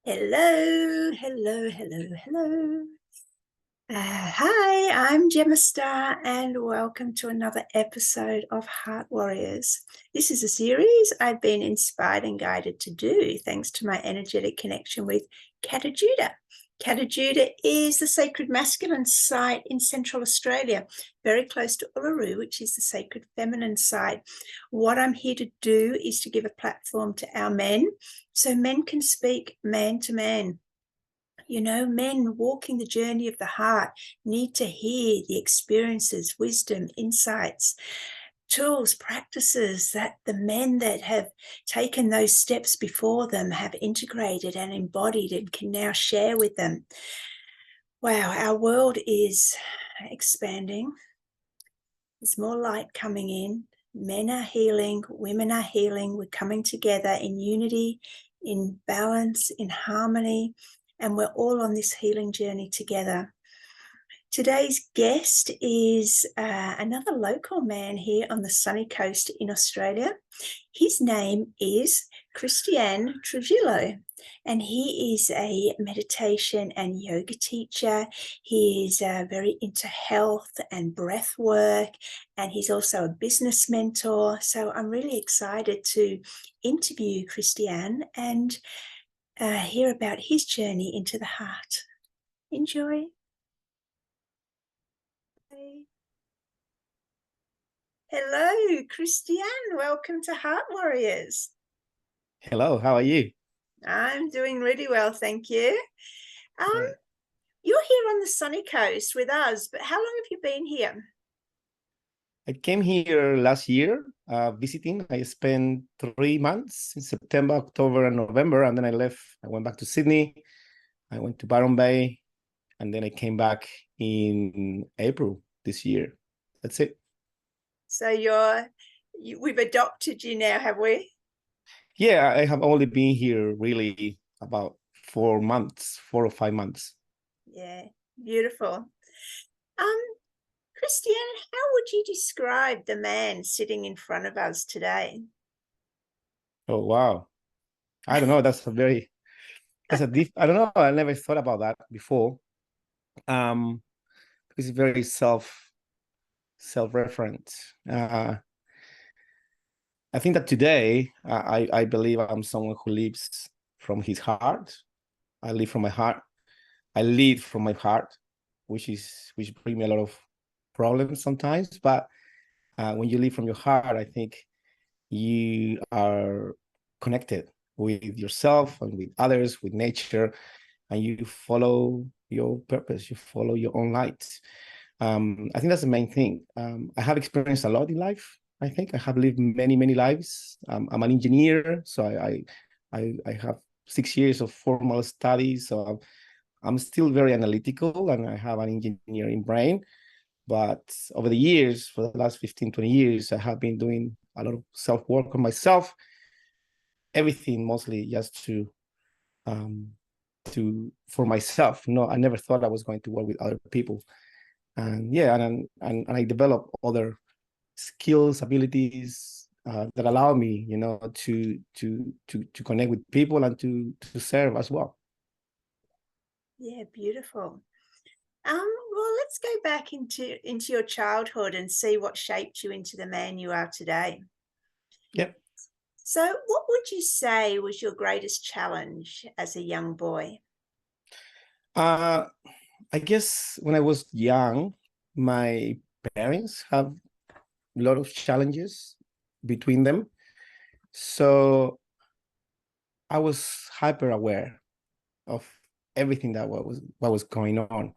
Hello, hello, hello, hello. Hi, I'm Gemma Star, and welcome to another episode of Heart Warriors. This is a series I've been inspired and guided to do thanks to my energetic connection with Kata Judah. Kata Judah is the sacred masculine site in Central Australia, very close to Uluru, which is the sacred feminine site. What I'm here to do is to give a platform to our men so men can speak man to man. You know, men walking the journey of the heart need to hear the experiences, wisdom, insights, tools, practices that the men that have taken those steps before them have integrated and embodied and can now share with them. Wow, our world is expanding. There's more light coming in. Men are healing, women are healing. We're coming together in unity, in balance, in harmony, and we're all on this healing journey together. Today's guest is another local man here on the sunny coast in Australia. His name is Cristián Trujillo, and he is a meditation and yoga teacher. He is very into health and breath work, and he's also a business mentor. So I'm really excited to interview Cristián and hear about his journey into the heart. Enjoy. Hello, Cristián. Welcome to Heart Warriors. Hello, how are you? I'm doing really well, thank you. Great. You're here on the sunny coast with us, but how long have you been here? I came here last year visiting. I spent 3 months in September, October, and November, and then I left. I went back to Sydney. I went to Byron Bay, and then I came back in April this year. That's it. So we've adopted you now, have we? Yeah, I have only been here really about 4 months, 4 or 5 months. Yeah, beautiful. Cristián, how would you describe the man sitting in front of us today? Oh, wow. I don't know. I don't know. I never thought about that before. It's very self-referent. I think that today I believe I'm someone who lives from his heart. I live from my heart. I lead from my heart, which brings me a lot of problems sometimes. But when you live from your heart, I think you are connected with yourself and with others, with nature, and you follow your purpose. You follow your own light. I think that's the main thing. I have experienced a lot in life. I think I have lived many, many lives. I'm an engineer, so I have 6 years of formal studies. So I'm still very analytical, and I have an engineering brain. But over the years, for the last 15, 20 years, I have been doing a lot of self-work on myself. Everything mostly just for myself. No, I never thought I was going to work with other people. And yeah, and I develop other skills, abilities that allow me, to connect with people and to serve as well. Yeah, beautiful. Well, let's go back into your childhood and see what shaped you into the man you are today. Yep. So, what would you say was your greatest challenge as a young boy? I guess when I was young, my parents have a lot of challenges between them. So I was hyper aware of everything that what was going on.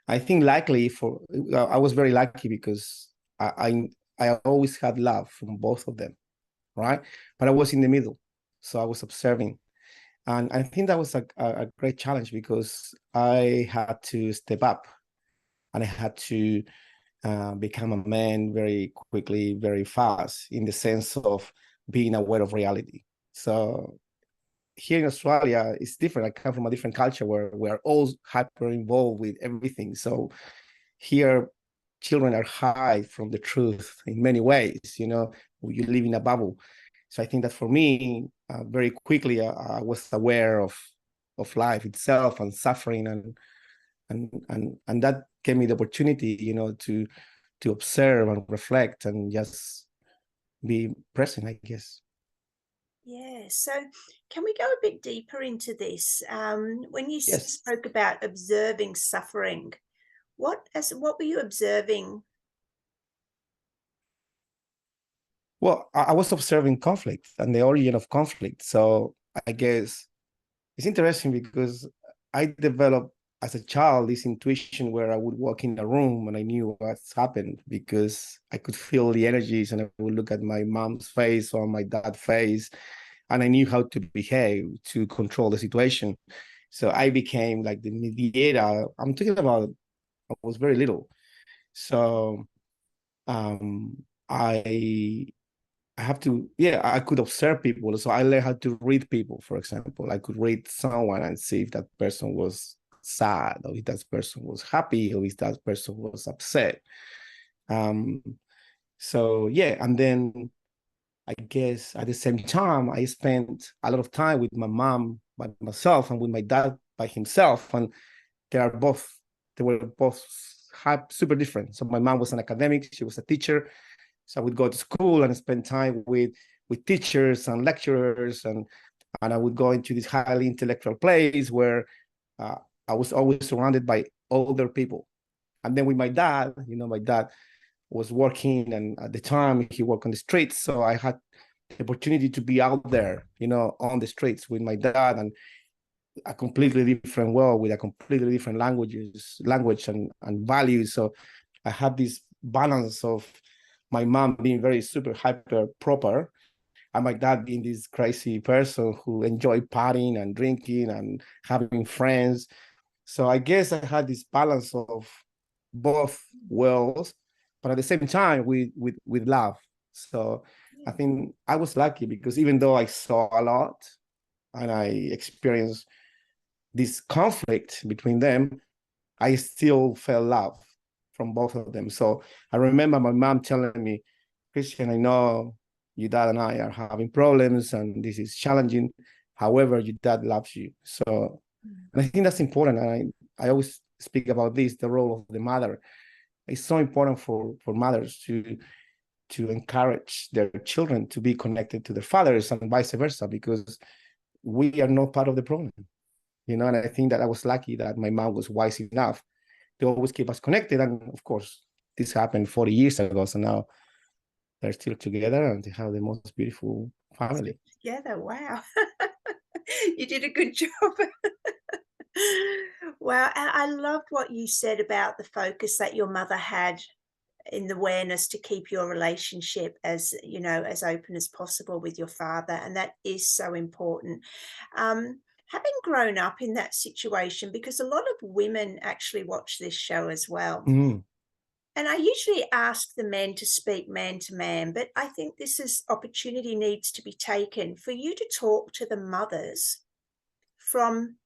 I think I was very lucky because I always had love from both of them, right? But I was in the middle, so I was observing, and I think that was a great challenge because I had to step up, and I had to become a man very quickly, very fast, in the sense of being aware of reality. So here in Australia, it's different. I come from a different culture where we're all hyper involved with everything. So here, children are high from the truth in many ways. You live in a bubble. So I think that for me, very quickly, I was aware of of life itself and suffering, and that gave me the opportunity, to observe and reflect and just be present, I guess. Yeah. So, can we go a bit deeper into this? When you Yes. spoke about observing suffering, what were you observing? Well, I was observing conflict and the origin of conflict. So I guess it's interesting because I developed as a child this intuition where I would walk in a room and I knew what's happened because I could feel the energies, and I would look at my mom's face or my dad's face, and I knew how to behave to control the situation. So I became like the mediator. I'm talking about I was very little. So um, I I have to, yeah, I could observe people. So I learned how to read people, for example. I could read someone and see if that person was sad, or if that person was happy, or if that person was upset. Um, so yeah, and then I guess at the same time, I spent a lot of time with my mom by myself and with my dad by himself. And they were both super different. So my mom was an academic, she was a teacher. So I would go to school and spend time with teachers and lecturers, and I would go into this highly intellectual place where uh, I was always surrounded by older people. And then with my dad, my dad was working, and at the time he worked on the streets, so I had the opportunity to be out there, on the streets with my dad, and a completely different world with a completely different language and values. So I had this balance of my mom being very super hyper proper, and my dad being this crazy person who enjoyed partying and drinking and having friends. So I guess I had this balance of both worlds, but at the same time with love. So I think I was lucky because even though I saw a lot and I experienced this conflict between them, I still felt love from both of them. So I remember my mom telling me, Cristián, I know your dad and I are having problems and this is challenging. However, your dad loves you. So, and I think that's important. And I always speak about this, the role of the mother. It's so important for mothers to encourage their children to be connected to their fathers and vice versa, because we are not part of the problem. And I think that I was lucky that my mom was wise enough to always keep us connected. And of course, this happened 40 years ago. So now they're still together and they have the most beautiful family. Together, wow. You did a good job. Wow, and I loved what you said about the focus that your mother had in the awareness to keep your relationship as, as open as possible with your father, and that is so important. Having grown up in that situation, because a lot of women actually watch this show as well. Mm. And I usually ask the men to speak man to man, but I think opportunity needs to be taken for you to talk to the mothers from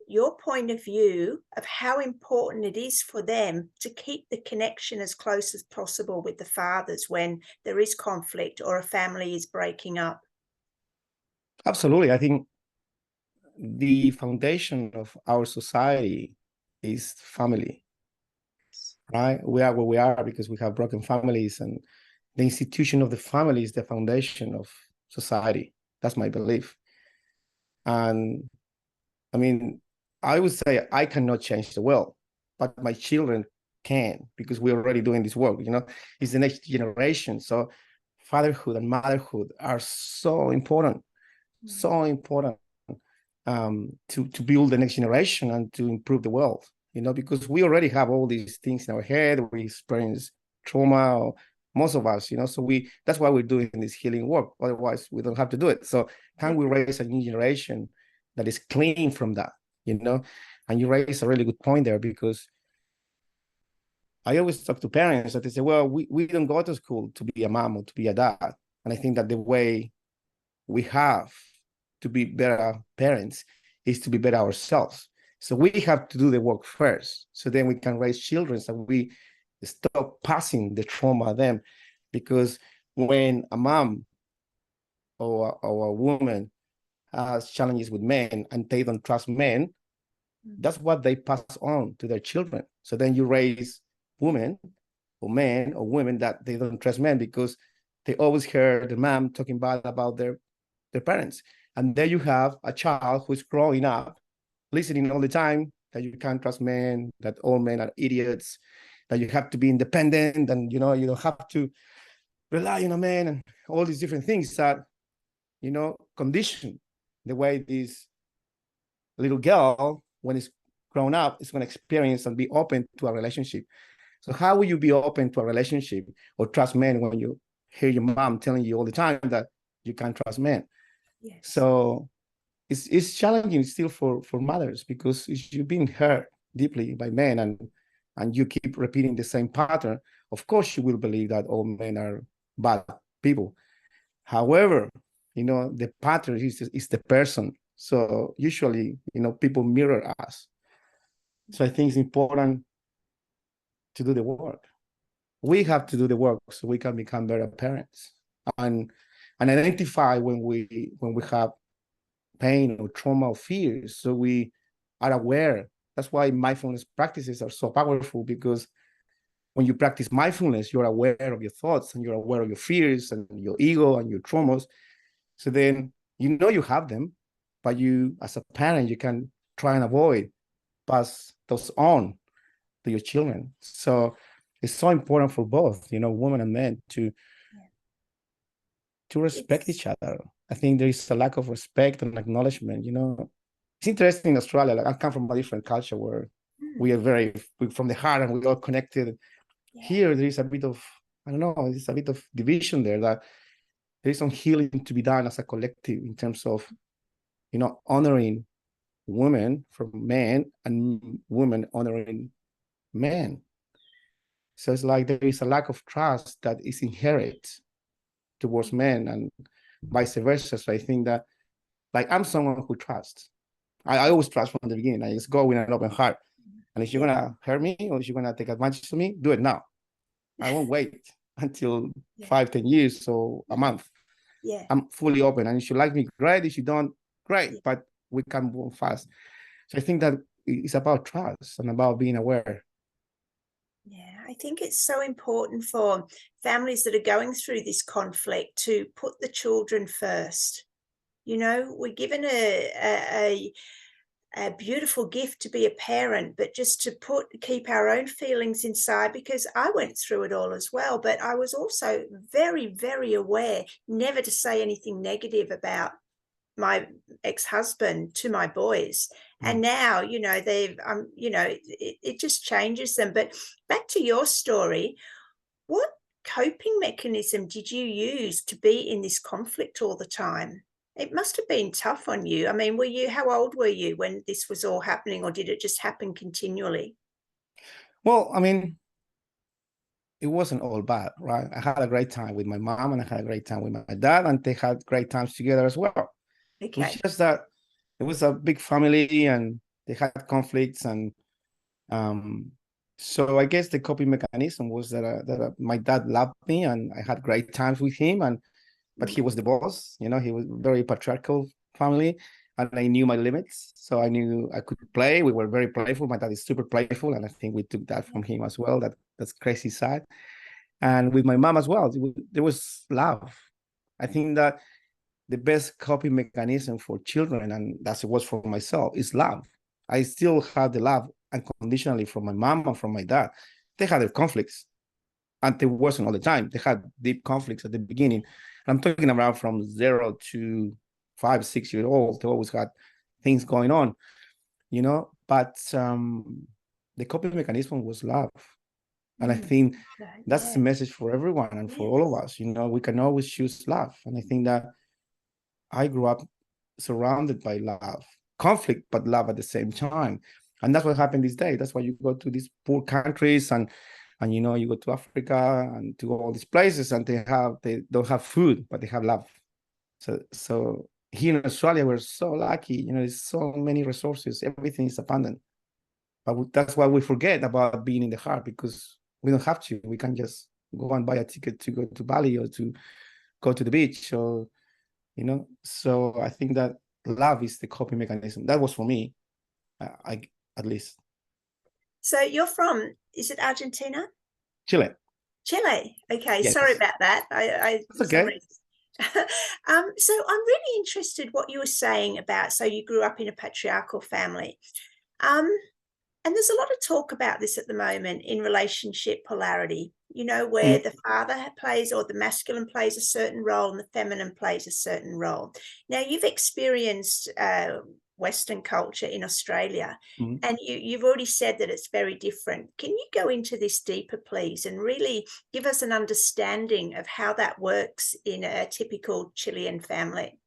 your point of view of how important it is for them to keep the connection as close as possible with the fathers when there is conflict or a family is breaking up. Absolutely. I think the foundation of our society is family, right? We are where we are because we have broken families, and the institution of the family is the foundation of society. That's my belief. And I mean, I would say I cannot change the world, but my children can, because we're already doing this work. It's the next generation. So fatherhood and motherhood are so important to build the next generation and to improve the world. Because we already have all these things in our head. We experience trauma, or most of us. So that's why we're doing this healing work. Otherwise, we don't have to do it. So can we raise a new generation that is clean from that? And you raise a really good point there, because I always talk to parents that they say, well, we don't go to school to be a mom or to be a dad. And I think that the way we have to be better parents is to be better ourselves. So we have to do the work first, so then we can raise children, so we stop passing the trauma on them. Because when a mom or a woman has challenges with men and they don't trust men, that's what they pass on to their children. So then you raise women or men or women that they don't trust men because they always hear the mom talking bad about their parents. And there you have a child who's growing up listening all the time that you can't trust men, that all men are idiots, that you have to be independent, and you don't have to rely on a man, and all these different things that condition the way this little girl, when it's grown up, is going to experience and be open to a relationship. So how will you be open to a relationship or trust men when you hear your mom telling you all the time that you can't trust men? Yes. So it's challenging still for mothers, because you've been hurt deeply by men, and you keep repeating the same pattern. Of course you will believe that all men are bad people. However, the pattern is the person. So usually, people mirror us. So I think it's important to do the work. We have to do the work so we can become better parents and identify when we have pain or trauma or fears, so we are aware. That's why mindfulness practices are so powerful, because when you practice mindfulness, you're aware of your thoughts and you're aware of your fears and your ego and your traumas. So then you have them, but you, as a parent, you can try and avoid pass those on to your children. So it's so important for both, women and men to respect each other. I think there is a lack of respect and acknowledgement. It's interesting in Australia. Like, I come from a different culture where we are very from the heart and we're all connected. Here, there is a bit of, I don't know, there's a bit of division there, that there is some healing to be done as a collective in terms of, honoring women from men and women honoring men. So it's like there is a lack of trust that is inherent towards men and vice versa. So I think that, like, I'm someone who trusts. I always trust from the beginning. I just go with an open heart. And if you're going to hurt me or if you're going to take advantage of me, do it now. I won't wait until 5-10 years or a month. I'm fully open. And if you like me, great. If you don't, great. But we can move fast. So I think that it's about trust and about being aware. Yeah, I think it's so important for families that are going through this conflict to put the children first. We're given a beautiful gift to be a parent, but just to keep our own feelings inside, because I went through it all as well. But I was also very, very aware never to say anything negative about my ex-husband to my boys. And now, they've, it just changes them. But back to your story, what coping mechanism did you use to be in this conflict all the time? It must have been tough on you. I mean, how old were you when this was all happening, or did it just happen continually? Well, I mean, it wasn't all bad, right? I had a great time with my mom and I had a great time with my dad, and they had great times together as well. Okay. It was just that it was a big family and they had conflicts, and so I guess the coping mechanism was that my dad loved me and I had great times with him, but he was the boss. He was very patriarchal family, and I knew my limits, so I knew I could play. We were very playful. My dad is super playful, and I think we took that from him as well. That's crazy side. And with my mom as well, there was love. I think that the best coping mechanism for children, and that's it was for myself, is love. I still had the love unconditionally from my mom and from my dad. They had their conflicts, and they wasn't all the time. They had deep conflicts at the beginning. I'm talking about from 0 to 5, 6 years old. They always had things going on, but the coping mechanism was love. And I think that's the message for everyone and for all of us. We can always choose love. And I think that I grew up surrounded by love, conflict, but love at the same time. And that's what happened this day. That's why you go to these poor countries and you go to Africa and to all these places, and they don't have food, but they have love. So here in Australia, we're so lucky. There's so many resources. Everything is abundant. But that's why we forget about being in the heart, because we don't have to. We can just go and buy a ticket to go to Bali or to go to the beach, or So I think that love is the coping mechanism. That was for me, I at least. So you're from, is it Argentina? Chile. Chile. Okay, sorry Yes. about that. I That's for some okay. reason. So I'm really interested what you were saying about, so you grew up in a patriarchal family. Um, and there's a lot of talk about this at the moment in relationship polarity, where the father plays, or the masculine plays a certain role and the feminine plays a certain role. Now, you've experienced Western culture in Australia, Mm-hmm. and you've already said that it's very different. Can you go into this deeper, please, and really give us an understanding of how that works in a typical Chilean family?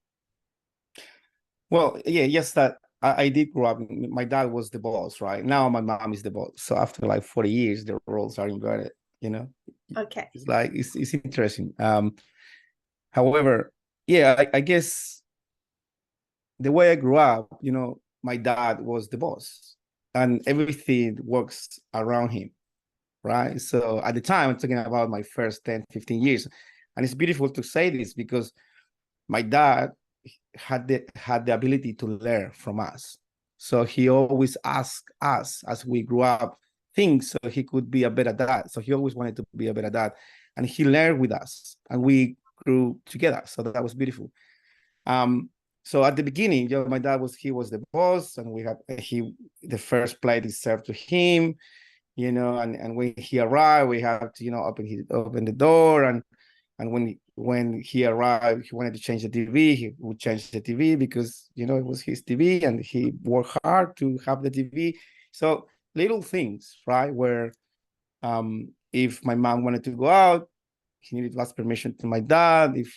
Well, yeah, yes, that I did grow up. My dad was the boss, right? Now my mom is the boss. So after like 40 years, the roles are inverted, you know? Okay. It's like, it's interesting. However, yeah, I guess the way I grew up, my dad was the boss and everything works around him, right? So at the time, I'm talking about my first 10, 15 years. And it's beautiful to say this because my dad had the ability to learn from us. So he always asked us as we grew up things so he could be a better dad. So he always wanted to be a better dad. And he learned with us and we grew together. So that was beautiful. So at the beginning, my dad he was the boss, and the first plate is served to him, and when he arrived, we have to, open the door, and when he arrived, he wanted to change the TV, he would change the TV because, it was his TV and he worked hard to have the TV. So little things, right? Where if my mom wanted to go out, he needed to ask permission to my dad. If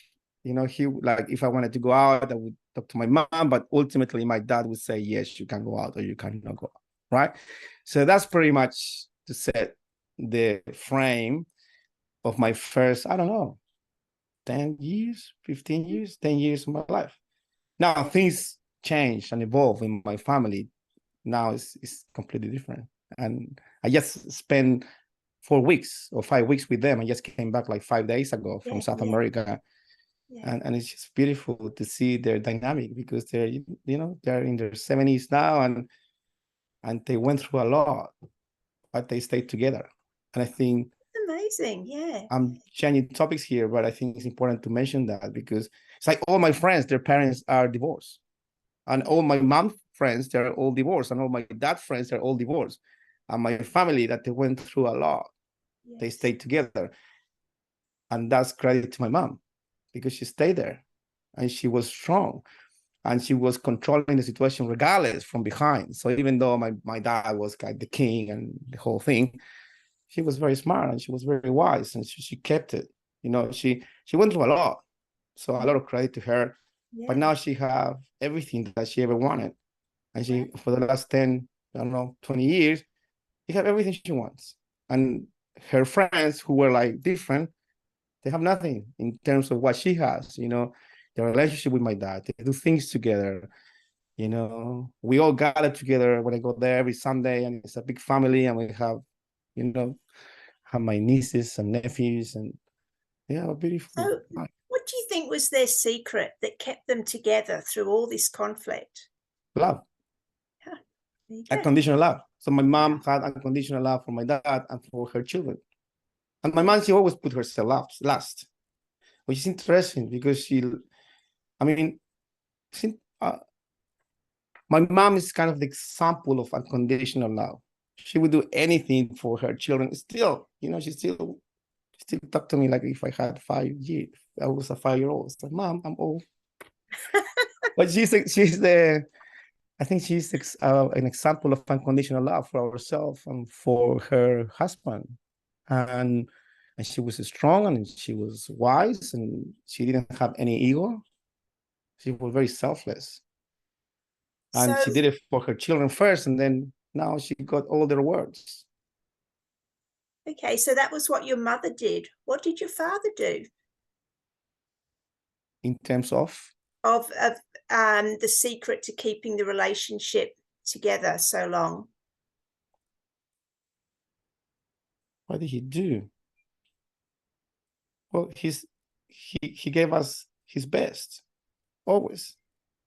I wanted to go out, I would talk to my mom, but ultimately my dad would say, yes, you can go out or you cannot go out, right? So that's pretty much to set the frame of my first, I don't know, 10 years, 15 years, 10 years of my life. Now things change and evolve in my family. Now it's completely different. And I just spent 4 weeks or 5 weeks with them. I just came back like 5 days ago from Yeah, South yeah, America. yeah. And it's just beautiful to see their dynamic because they're in their 70s now and they went through a lot, but they stayed together. And I think Amazing. Yeah. I'm changing topics here, but I think it's important to mention that because it's like all my friends, their parents are divorced. And all my mom friends, they're all divorced. And all my dad friends, they're all divorced. And my family that they went through a lot, they Yes. stayed together. And that's credit to my mom because she stayed there and she was strong and she was controlling the situation regardless from behind. So even though my dad was like the king and the whole thing, she was very smart and she was very wise and she kept it. She went through a lot. So a lot of credit to her. But Yeah. now she have everything that she ever wanted. And Wow. she, for the last 10, I don't know, 20 years, she have everything she wants. And her friends who were like different, they have nothing in terms of what she has, the relationship with my dad. They do things together. We all gather together when I go there every Sunday, and it's a big family, and we you know, have my nieces and nephews, and yeah, a beautiful So, life. what do you think was their secret that kept them together through all this conflict? Love, Huh, there you go. unconditional love. So my Wow. mom had unconditional love for my dad and for her children. And my mom, she always put herself last, which is interesting because I mean, uh, my mom is kind of the example of unconditional love. She would do anything for her children. Still, she still talk to me like if I had 5 years. I was a 5-year-old. It's like, Mom, I'm old. But I think she's an example of unconditional love for herself and for her husband. And and she was strong and she was wise and she didn't have any ego. She was very selfless. So, And she did it for her children first, and then now she got all their words okay, so that was what your mother did. What did your father do? in terms of Of the secret to keeping the relationship together so long? what did he do? Well, he gave us his best always.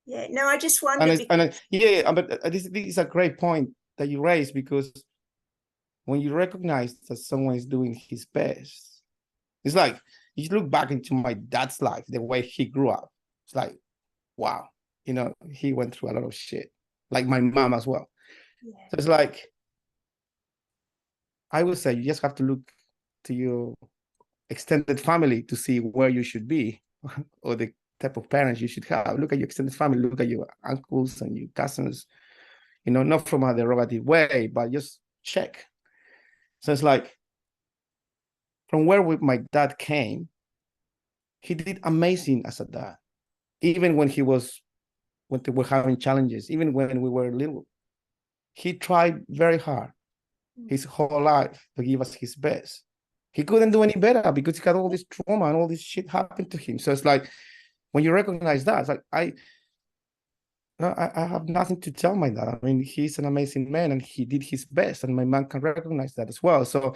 Yeah. No, I just And, wonder because yeah, but this is a great point that you raised, because when you recognize that someone is doing his best, it's like you look back into my dad's life, the way he grew up. It's like, wow, he went through a lot of shit, like my mom as well. yeah, So it's like, I would say you just have to look to your extended family to see where you should be or the type of parents you should have. Look at your extended family, look at your uncles and your cousins, not from a derogative way, but just check. So it's like, from where my dad came, he did amazing as a dad. Even when they were having challenges, even when we were little, he tried very hard his whole life to give us his best. He couldn't do any better because he had all this trauma and all this shit happened to him. So it's like, when you recognize that, it's like, I have nothing to tell my dad. I mean, he's an amazing man and he did his best, and my mom can recognize that as well. So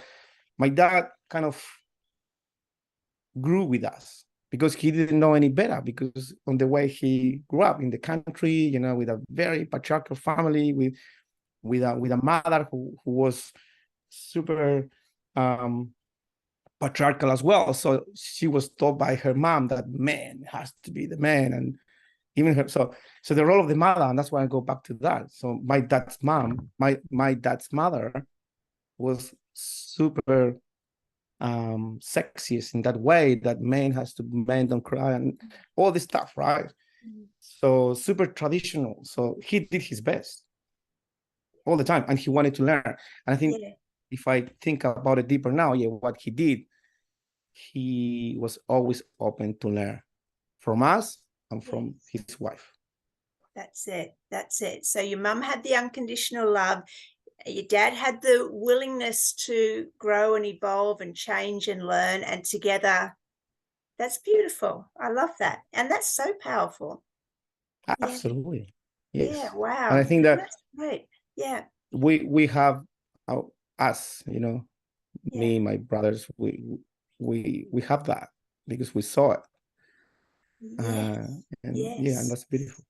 my dad kind of grew with us because he didn't know any better, because on the way he grew up in the country, with a very patriarchal family, with a mother who was super patriarchal as well. So she was told by her mom that man has to be the man, and even her. So the role of the mother, and that's why I go back to that. So my dad's mom, my dad's mother, was super sexist in that way, that men don't cry and all this stuff, right? So super traditional. So he did his best all the time, and he wanted to learn. And I think, yeah, if I think about it deeper now, yeah, what he did, he was always open to learn from us and from yes. his wife. That's it. That's it. So your mum had the unconditional love. Your dad had the willingness to grow and evolve and change and learn, and together, that's beautiful. I love that. And that's so powerful. Yeah. Absolutely. Yeah. Yes. And I Wow. think that That's great. Yeah. we have us, Yeah. me, my brothers, we have that because we saw it. Yes. And yeah, and Yes. that's beautiful.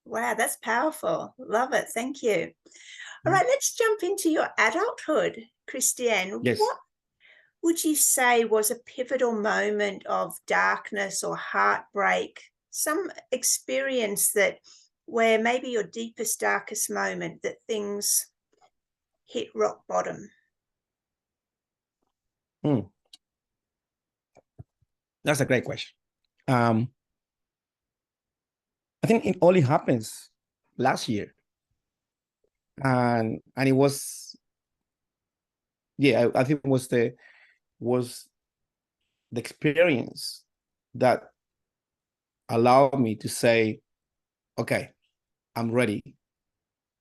Wow, that's powerful. Love it. Thank you. All right, let's jump into your adulthood, Christiane. Yes. What would you say was a pivotal moment of darkness or heartbreak? Some experience that where maybe your deepest, darkest moment that things hit rock bottom? Hmm. That's a great question. Um, I think it only happens last year, and it was, yeah, I think it was the experience that allowed me to say, okay, I'm ready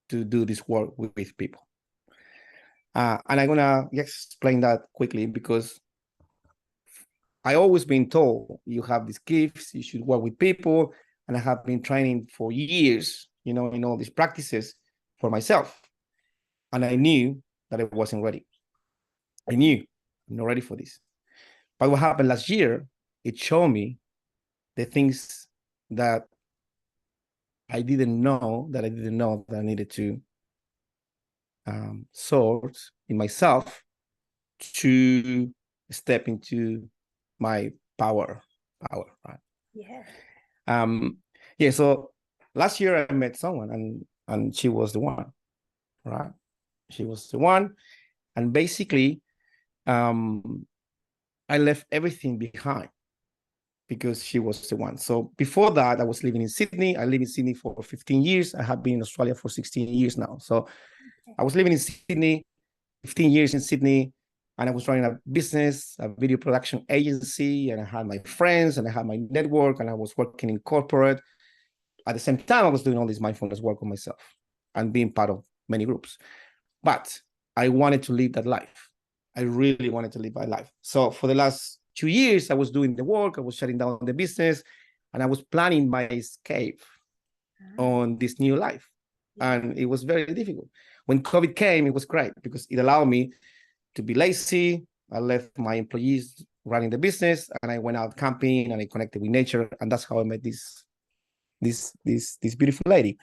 to do this work with people. And I'm gonna explain that quickly, because I always been told you have these gifts, you should work with people, and I have been training for years, in all these practices for myself, and I knew that I wasn't ready. I knew I'm not ready for this. But what happened last year, it showed me the things that I didn't know that I needed to sort in myself to step into my power, right? Yeah. Um, yeah. So last year I met someone, and she was the one, right? She was the one, and basically, I left everything behind because she was the one. So before that, I was living in Sydney. I lived in Sydney for 15 years. I have been in Australia for 16 years now. So I was living in Sydney, 15 years in Sydney, and I was running a business, a video production agency, and I had my friends and I had my network, and I was working in corporate. At the same time, I was doing all this mindfulness work on myself and being part of many groups. But I wanted to live that life. I really wanted to live my life. So for the last 2 years, I was doing the work, I was shutting down the business, and I was planning my escape Ah, on this new life. yeah. And it was very difficult. When COVID came, it was great because it allowed me to be lazy. I left my employees running the business, and I went out camping and I connected with nature. And that's how I met this this beautiful lady.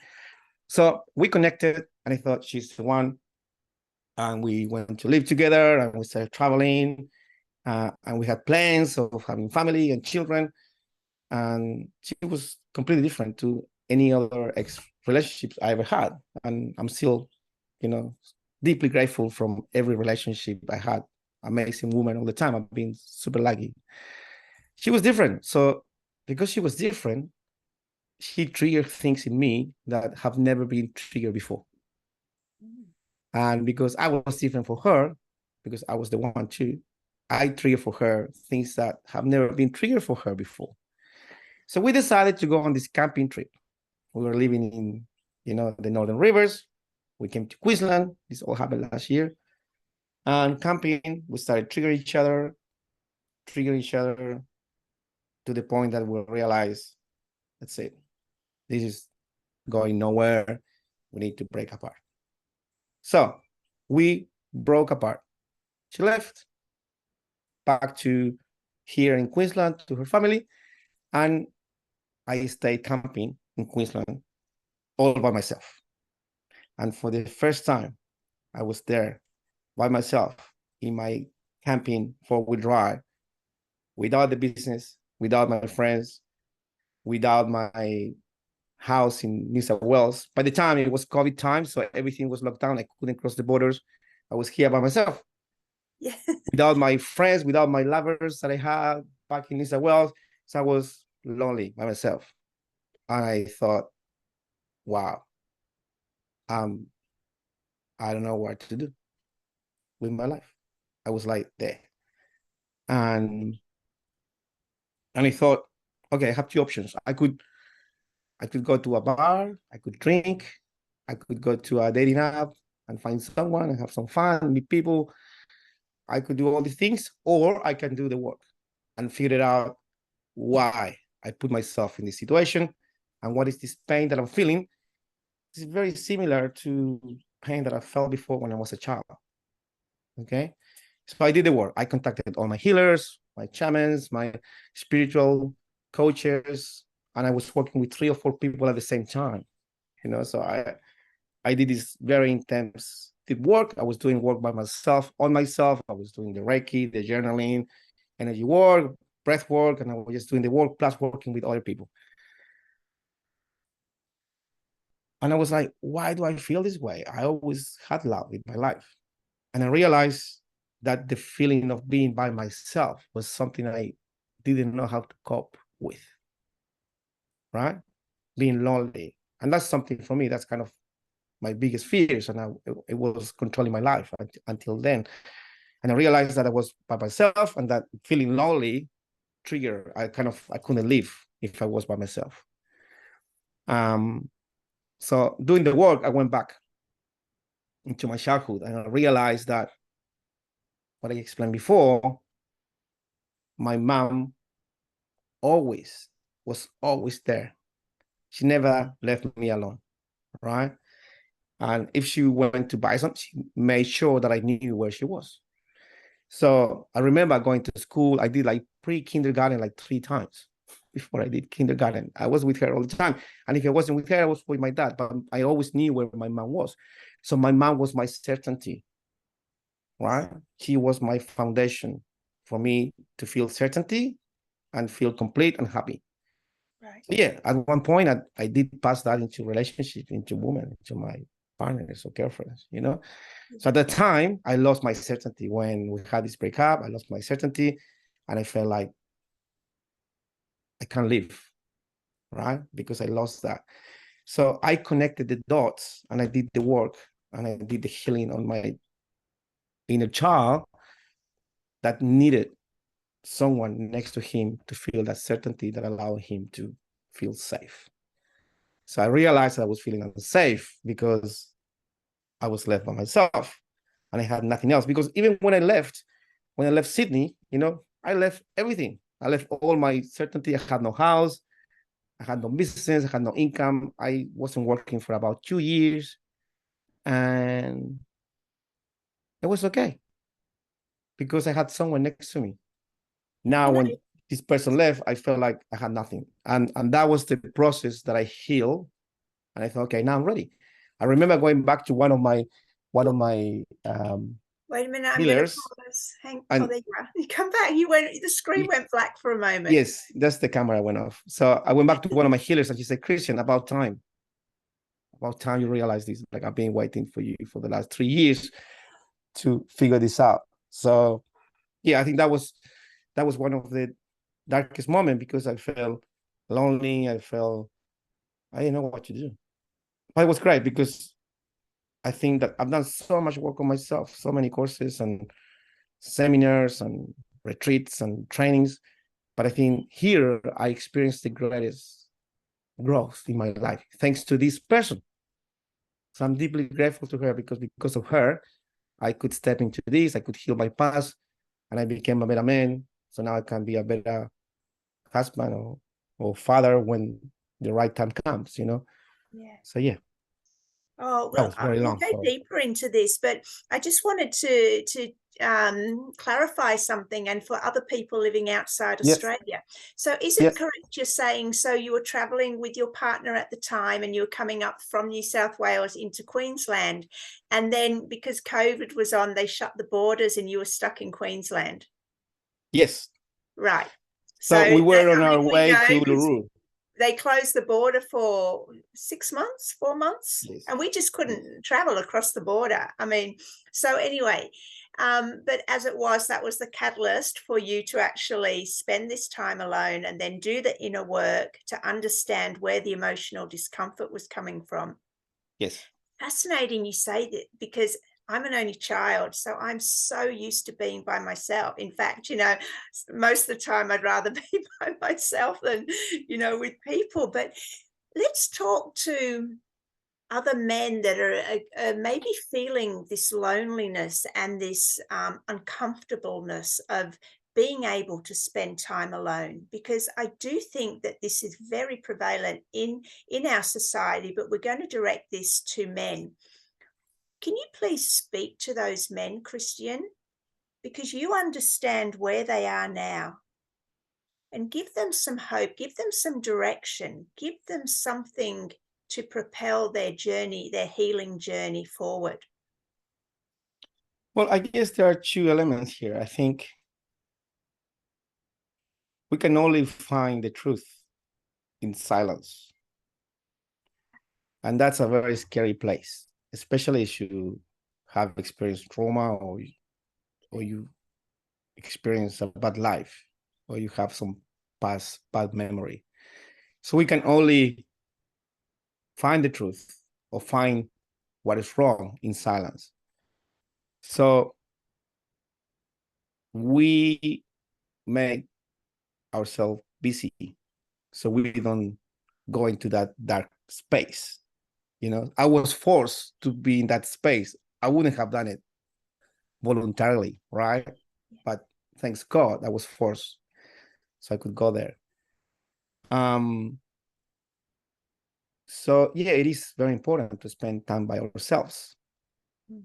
So we connected, and I thought she's the one. And we went to live together, and we started traveling, and we had plans of having family and children. And she was completely different to any other ex relationships I ever had, and I'm still, deeply grateful from every relationship I had. Amazing woman all the time. I've been super lucky. She was different, so because she was different, she triggered things in me that have never been triggered before. And because I was different for her, because I was the one too, I triggered for her things that have never been triggered for her before. So we decided to go on this camping trip. We were living in, the Northern Rivers. We came to Queensland. This all happened last year. And camping, we started triggering each other to the point that we realized, that's it. This is going nowhere. We need to break apart. So we broke apart. She left back to here in Queensland to her family. And I stayed camping in Queensland all by myself. And for the first time, I was there by myself in my camping four-wheel drive, without the business, without my friends, without my house in New South Wales. By the time it was COVID time, so everything was locked down. I couldn't cross the borders. I was here by myself. Yeah. Without my friends, without my lovers that I had back in New South Wales. So I was lonely by myself. And I thought, wow, I don't know what to do with my life. I was like there. And I thought, okay, I have two options. I could go to a bar, I could drink, I could go to a dating app and find someone and have some fun, meet people. I could do all these things, or I can do the work and figure out why I put myself in this situation and what is this pain that I'm feeling. It's very similar to pain that I felt before when I was a child. Okay. So I did the work. I contacted all my healers, my shamans, my spiritual coaches, and I was working with 3 or 4 people at the same time. So I did this very intense deep work. I was doing work by myself, on myself. I was doing the Reiki, the journaling, energy work, breath work, and I was just doing the work plus working with other people. And I was like, why do I feel this way? I always had love in my life. And I realized that the feeling of being by myself was something I didn't know how to cope with, right? Being lonely. And that's something for me, that's kind of my biggest fears. And it was controlling my life until then. And I realized that I was by myself, and that feeling lonely trigger, I couldn't live if I was by myself. So doing the work, I went back into my childhood, and I realized that what I explained before, my mom was always there. She never left me alone, right? And if she went to buy something, she made sure that I knew where she was. So I remember going to school. I did like pre-kindergarten like 3 times before I did kindergarten. I was with her all the time. And if I wasn't with her, I was with my dad. But I always knew where my mom was. So my mom was my certainty, right? She was my foundation for me to feel certainty and feel complete and happy. Right. Yeah, at one point, I did pass that into relationship, into women, into my partners or girlfriends, So at the time, I lost my certainty when we had this breakup. I lost my certainty, and I felt like I can't live, right? Because I lost that. So I connected the dots, and I did the work, and I did the healing on my inner child that needed someone next to him to feel that certainty that allowed him to feel safe. So I realized I was feeling unsafe because I was left by myself and I had nothing else. Because even when I left Sydney, I left everything. I left all my certainty. I had no house. I had no business. I had no income. I wasn't working for about 2 years. And it was okay because I had someone next to me. Now, when this person left, I felt like I had nothing. And that was the process that I healed. And I thought, okay, now I'm ready. I remember going back to one of my Wait a minute, I'm going to healers. pause. And there you are. You come back. The screen went black for a moment. yes, that's the camera went off. So I went back to one of my healers and she said, Cristián, about time you realize this. Like, I've been waiting for you for the last 3 years to figure this out. So yeah, I think that was one of the darkest moments, because I felt lonely. I didn't know what to do. But it was great, because I think that I've done so much work on myself, so many courses and seminars and retreats and trainings. But I think here I experienced the greatest growth in my life, thanks to this person. So I'm deeply grateful to her, because of her, I could step into this, I could heal my past, and I became a better man. So now I can be a better husband or father when the right time comes, Yeah. So yeah. Oh, That well, was very we'll long. go So deeper into this, but I just wanted to clarify something, and for other people living outside yes, Australia. So is it yes, correct you're saying, so you were traveling with your partner at the time and you were coming up from New South Wales into Queensland, and then because COVID was on, they shut the borders and you were stuck in Queensland? yes. Right. So So we were on I our mean, we way know to because Luru. they closed the border for 6 months, 4 months, Yes, and we just yes, couldn't travel across the border. I mean, so anyway, but as it was, that was the catalyst for you to actually spend this time alone and then do the inner work to understand where the emotional discomfort was coming from. yes. Fascinating you say that, because I'm an only child, so I'm so used to being by myself. In fact, most of the time I'd rather be by myself than, with people. But let's talk to other men that are maybe feeling this loneliness and this uncomfortableness of being able to spend time alone, because I do think that this is very prevalent in our society, but we're going to direct this to men. Can you please speak to those men, Cristián, because you understand where they are now, and give them some hope, give them some direction, give them something to propel their journey, their healing journey forward? Well, I guess there are two elements here. I think we can only find the truth in silence. And that's a very scary place, especially if you have experienced trauma, or you experience a bad life, or you have some past bad memory. So we can only find the truth or find what is wrong in silence. So we make ourselves busy so we don't go into that dark space. I was forced to be in that space. I wouldn't have done it voluntarily, right? But thanks God I was forced, so I could go there. So yeah, it is very important to spend time by ourselves,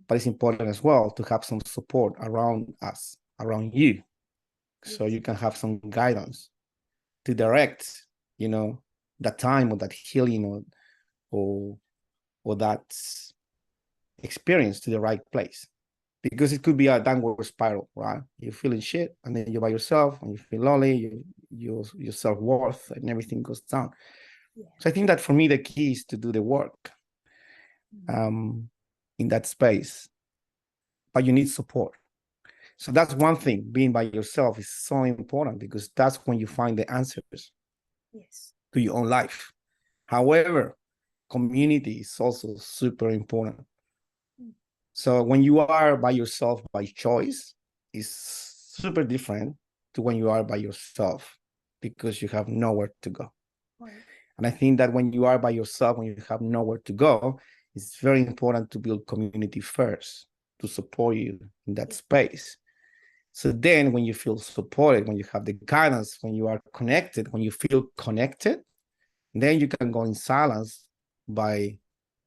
but it's important as well to have some support around us, around you, so you can have some guidance to direct, that time or that healing or that experience to the right place. Because it could be a downward spiral, right? You're feeling shit, and then you're by yourself, and you feel lonely, your self-worth and everything goes down. So I think that for me, the key is to do the work in that space, but you need support. So that's one thing. Being by yourself is so important, because that's when you find the answers to your own life. However, community is also super important. So when you are by yourself by choice, it's super different to when you are by yourself because you have nowhere to go. Right. And I think that when you are by yourself, when you have nowhere to go, it's very important to build community first to support you in that space. So then when you feel supported, when you have the guidance, when you are connected, when you feel connected, then you can go in silence by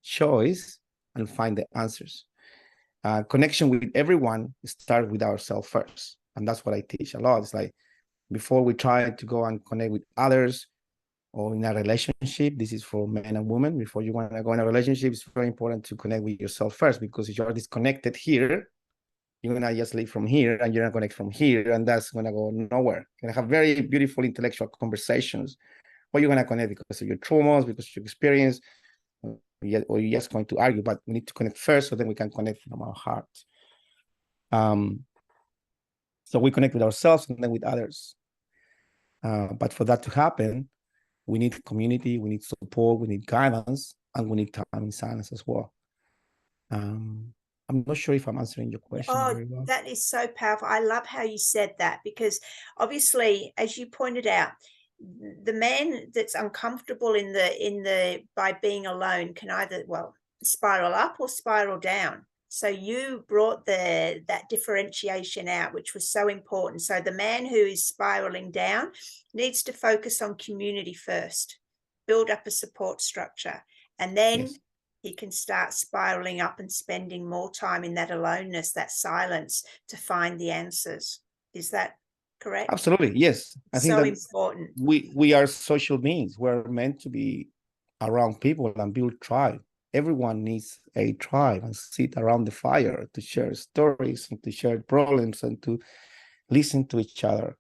choice and find the answers. Connection with everyone starts with ourselves first. And that's what I teach a lot. It's like, before we try to go and connect with others or in a relationship. This is for men and women. Before you want to go in a relationship, it's very important to connect with yourself first, because if you're disconnected here, you're gonna just leave from here and you're gonna connect from here, and that's gonna go nowhere. You're gonna have very beautiful intellectual conversations, or you're gonna connect because of your traumas, because of your experience, or you're just going to argue. But we need to connect first, so then we can connect from our heart. So we connect with ourselves and then with others. But for that to happen, we need community, we need support, we need guidance, and we need time in silence as well. I'm not sure if I'm answering your question Oh, very well. that is so powerful. I love how you said that, because obviously, as you pointed out, the man that's uncomfortable in the by being alone can either, well, spiral up or spiral down. So you brought that differentiation out, which was so important. So the man who is spiraling down needs to focus on community first, build up a support structure, and then Yes. he can start spiraling up and spending more time in that aloneness, that silence, to find the answers. Is that correct? Absolutely, yes. I think So that important. we are social beings. We're meant to be around people and build tribe. Everyone needs a tribe and sit around the fire to share stories and to share problems and to listen to each other.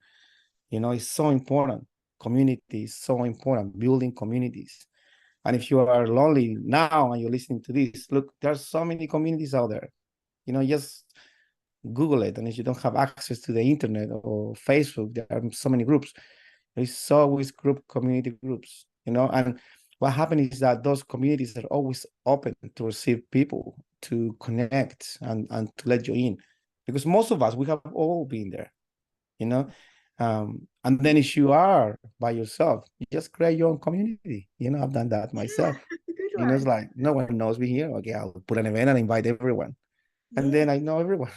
You know, it's so important. Community is so important, building communities. And if you are lonely now and you're listening to this, look, there's so many communities out there. You know, just Google it. And if you don't have access to the internet or Facebook, there are so many groups. There's always community groups, you know. And what happens is that those communities are always open to receive people, to connect and to let you in. Because most of us, we have all been there, you know. And then if you are by yourself, you just create your own community. You know, I've done that Yeah, myself. that's a good You know, it's one. like no one knows me here. Okay, I'll put an event and invite everyone. And Yeah, then I know everyone.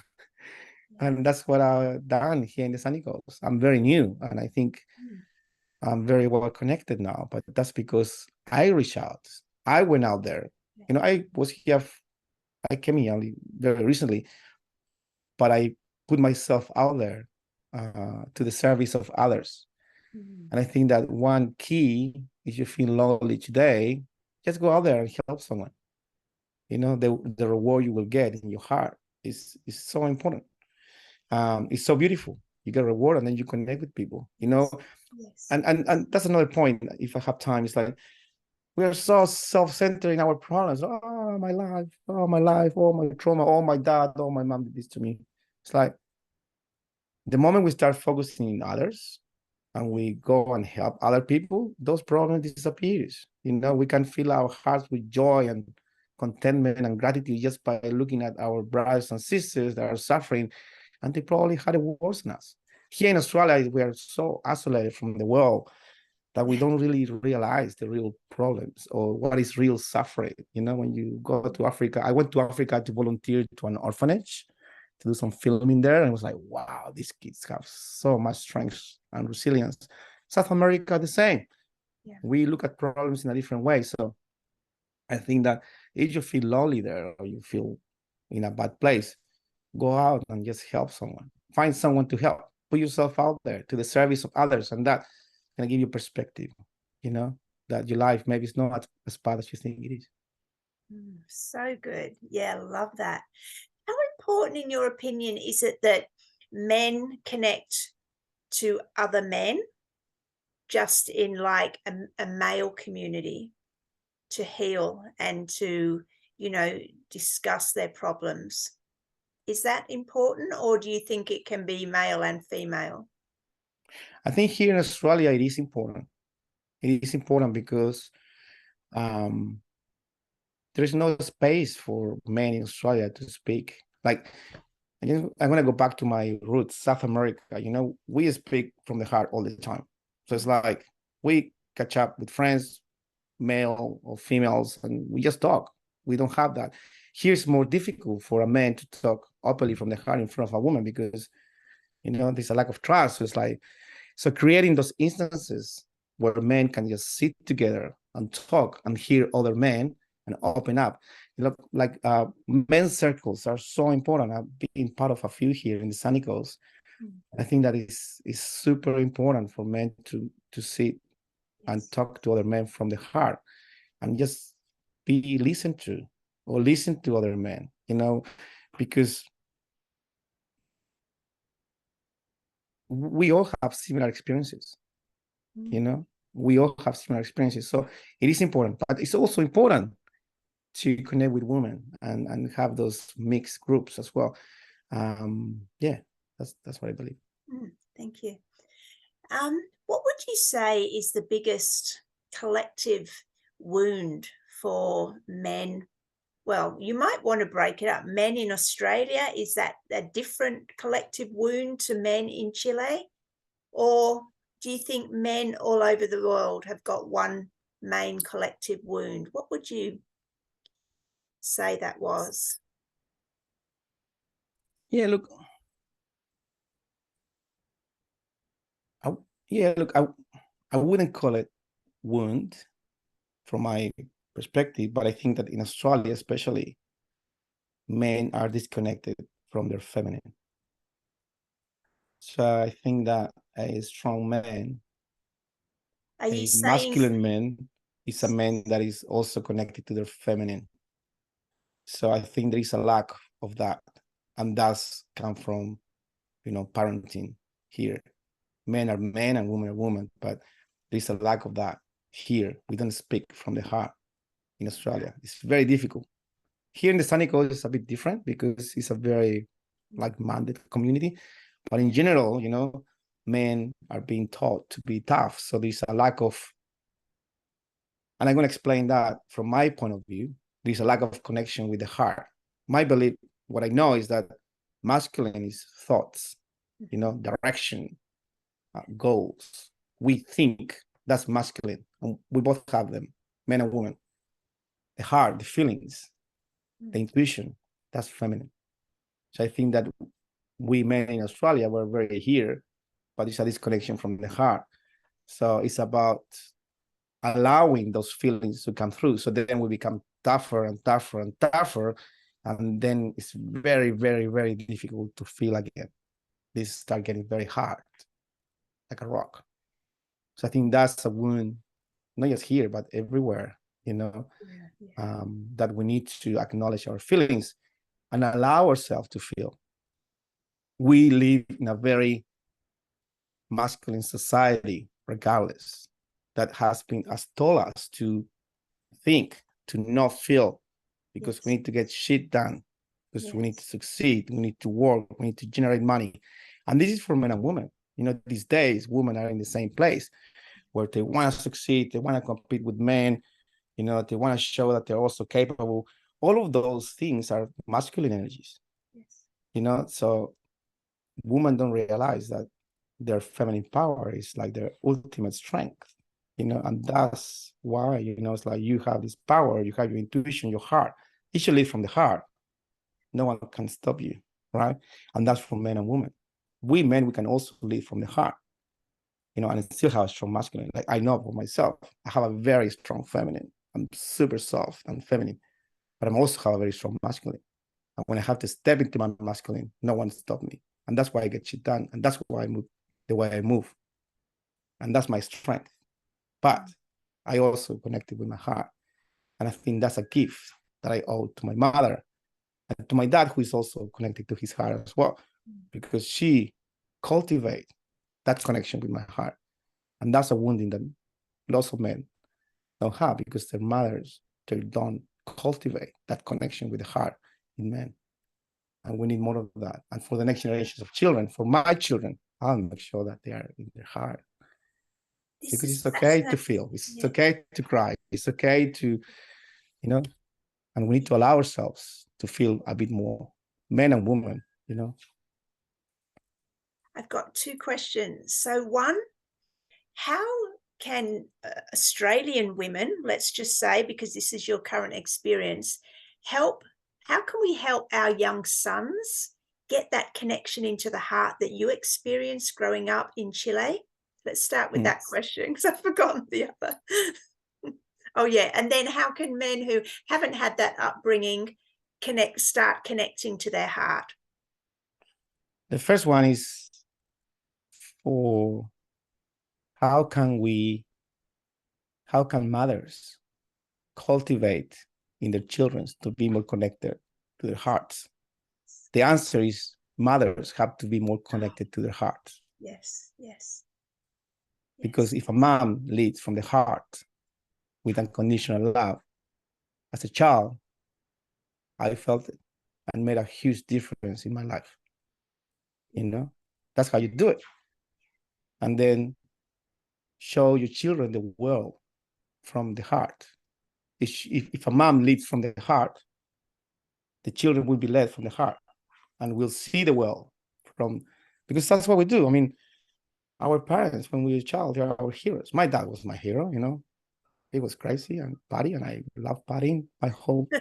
yeah. And that's what I've done here in the Sunny Coast. I'm very new, and I think Mm, I'm very well connected now. But that's because I reached out. I went out there. yeah. You know, I came here only very recently, but I put myself out there to the service of others. Mm, And I think that one key, if you feel lonely today, just go out there and help someone. You know, the reward you will get in your heart is so important. It's so beautiful. You get a reward and then you connect with people, you know. yes, yes. And that's another point. If I have time, it's like we are so self-centered in our problems. Oh, my life, oh, my life, oh, my trauma, oh, my dad, oh, my mom did this to me. It's like the moment we start focusing on others and we go and help other people, those problems disappears. You know, we can fill our hearts with joy and contentment and gratitude just by looking at our brothers and sisters that are suffering, and they probably had it worse than us. Here in Australia, we are so isolated from the world that we don't really realize the real problems or what is real suffering. You know, when you go to Africa, I went to Africa to volunteer to an orphanage to do some filming there, and it was like, wow, these kids have so much strength and resilience. South America, the same. Yeah. We look at problems in a different way. So I think that if you feel lonely there or you feel in a bad place, go out and just help someone. Find someone to help. Put yourself out there to the service of others, and that can give you perspective, you know, that your life maybe is not as bad as you think it is. So good. Yeah, love that. How important, in your opinion, is it that men connect to other men just in like a male community to heal and to, discuss their problems? Is that important, or do you think it can be male and female? I think here in Australia, it is important. It is important because um, there is no space for men in Australia to speak. Like, I'm going to go back to my roots, South America. You know, we speak from the heart all the time. So it's like we catch up with friends, male or females, and we just talk. We don't have that. Here it's more difficult for a man to talk openly from the heart in front of a woman because, you know, there's a lack of trust. So it's like, so creating those instances where men can just sit together and talk and hear other men and open up. You know, like men's circles are so important. I've been part of a few here in the Sunny Coast. I think that is super important for men to sit and talk to other men from the heart and just be listened to or listen to other men, because we all have similar experiences, we all have similar experiences. So it is important, but it's also important to connect with women and have those mixed groups as well. Yeah, that's what I believe. Thank you. What would you say is the biggest collective wound for men? Well, you might want to break it up. Men in Australia, is that a different collective wound to men in Chile? Or do you think men all over the world have got one main collective wound? What would you say that was? Yeah, look, I wouldn't call it wound from my perspective, but I think that in Australia, especially, men are disconnected from their feminine. So I think that a strong man, Are you a saying? masculine man, is a man that is also connected to their feminine. So I think there is a lack of that, and that's come from, parenting here. Men are men and women are women, but there's a lack of that here. We don't speak from the heart in Australia. It's very difficult. Here in the Sunny Coast, it's a bit different because it's a very like-minded community. But in general, men are being taught to be tough. So there's a lack of, and I'm going to explain that from my point of view, there's a lack of connection with the heart. My belief, what I know is that masculine is thoughts, direction, goals. We think, that's masculine. And we both have them, men and women. The heart, the feelings, the intuition, that's feminine. So I think that we men in Australia were very here, but it's a disconnection from the heart. So it's about allowing those feelings to come through. So then we become tougher and tougher and tougher. And then it's very, very, very difficult to feel again. This start getting very hard, like a rock. So I think that's a wound, not just here, but everywhere, that we need to acknowledge our feelings and allow ourselves to feel. We live in a very masculine society, regardless, that has told us to think, to not feel, because we need to get shit done, because we need to succeed, we need to work, we need to generate money. And this is for men and women. These days, women are in the same place where they want to succeed, they want to compete with men, they want to show that they're also capable. All of those things are masculine energies. So women don't realize that their feminine power is like their ultimate strength, and that's why, it's like you have this power, you have your intuition, your heart. It should lead from the heart. No one can stop you, right? And that's for men and women. We men, we can also lead from the heart, and still have a strong masculine. Like I know for myself, I have a very strong feminine. I'm super soft and feminine, but I'm also have a very strong masculine. And when I have to step into my masculine, no one stop me. And that's why I get shit done. And that's why I move the way I move. And that's my strength. But I also connected with my heart. And I think that's a gift that I owe to my mother and to my dad, who is also connected to his heart as well, because she cultivates that connection with my heart. And that's a wounding that lots of men don't have because their mothers, they don't cultivate that connection with the heart in men. And we need more of that. And for the next generations of children, for my children, I'll make sure that they are in their heart. Because it's okay to feel, it's okay to cry, it's okay to, and we need to allow ourselves to feel a bit more, men and women, I've got two questions. So one, how can Australian women, let's just say, because this is your current experience, how can we help our young sons get that connection into the heart that you experienced growing up in Chile? Let's start with that question, because I've forgotten the other. Oh, yeah. And then how can men who haven't had that upbringing start connecting to their heart? The first one is or how can mothers cultivate in their children to be more connected to their hearts? The answer is mothers have to be more connected to their hearts. Yes, yes. Because if a mom leads from the heart with unconditional love, as a child, I felt it and made a huge difference in my life. You know, that's how you do it. And then show your children the world from the heart. If a mom leads from the heart, the children will be led from the heart and will see the world from, because that's what we do. I mean, our parents, when we were a child, they're our heroes. My dad was my hero, you know. He was crazy and party, and I love partying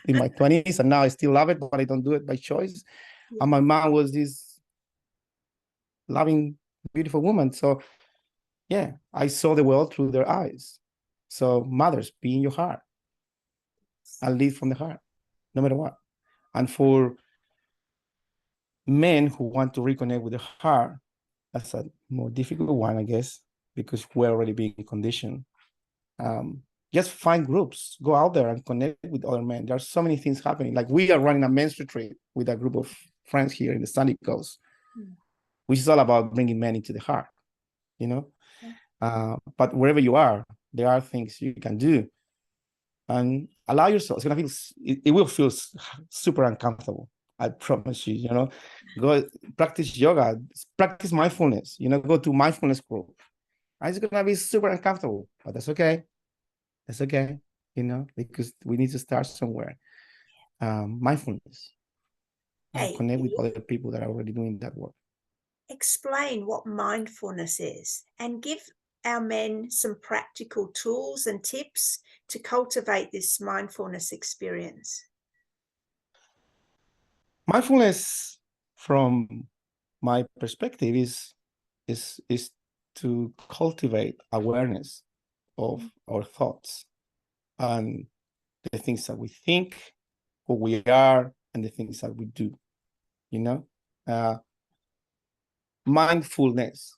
in my 20s, and now I still love it, but I don't do it by choice. Yeah. And my mom was this loving, beautiful woman. So yeah, I saw the world through their eyes. So mothers, be in your heart and lead from the heart, no matter what. And for men who want to reconnect with the heart, that's a more difficult one, I guess, because we're already being conditioned. Just find groups, go out there and connect with other men. There are so many things happening. Like we are running a men's retreat with a group of friends here in the Sunny Coast, which is all about bringing men into the heart, you know? But wherever you are, there are things you can do and allow yourself. It's gonna feel, it will feel super uncomfortable. I promise you, you know, go practice yoga, practice mindfulness, you know, go to mindfulness group. It's gonna be super uncomfortable, but that's okay. That's okay, you know, because we need to start somewhere. Mindfulness. Hey, connect with other people that are already doing that work. Explain what mindfulness is and give our men some practical tools and tips to cultivate this mindfulness experience. Mindfulness, from my perspective, is to cultivate awareness of our thoughts and the things that we think, who we are, and the things that we do. You know, mindfulness,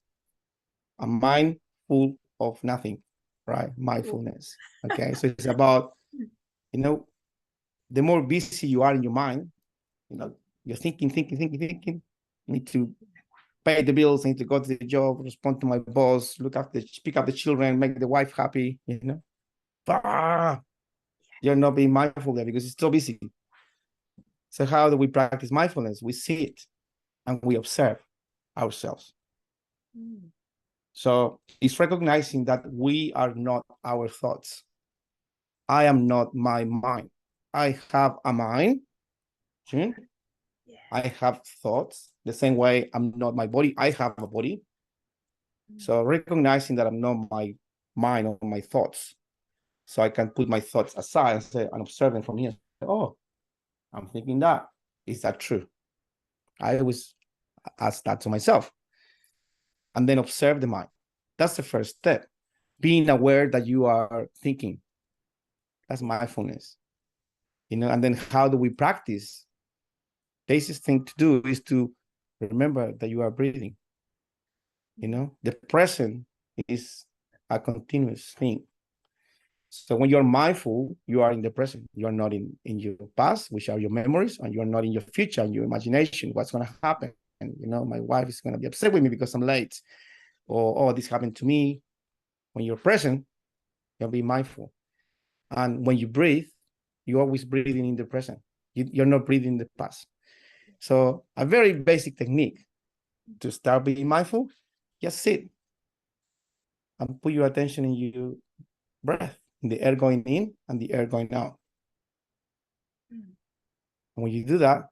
a mind full of nothing, right? Mindfulness. Okay, so it's about, you know, the more busy you are in your mind, you know, you're thinking. You need to pay the bills, I need to go to the job, respond to my boss, pick up the children, make the wife happy, you know. You're not being mindful there because it's so busy. So how do we practice mindfulness? We see it and we observe ourselves. So it's recognizing that we are not our thoughts. I am not my mind. I have a mind. I have thoughts. The same way I'm not my body, I have a body. So recognizing that I'm not my mind or my thoughts. So I can put my thoughts aside and say, and observing from here, oh, I'm thinking that. Is that true? I always ask that to myself. And then observe the mind. That's the first step. Being aware that you are thinking. That's mindfulness. You know, and then how do we practice? Basic thing to do is to remember that you are breathing. You know, the present is a continuous thing. So when you're mindful, you are in the present. You're not in your past, which are your memories, and you're not in your future and your imagination, what's going to happen. And, you know, my wife is going to be upset with me because I'm late. Or, oh, this happened to me. When you're present, you'll be mindful. And when you breathe, you're always breathing in the present. You're not breathing in the past. So a very basic technique to start being mindful, just sit and put your attention in your breath, in the air going in and the air going out. And when you do that,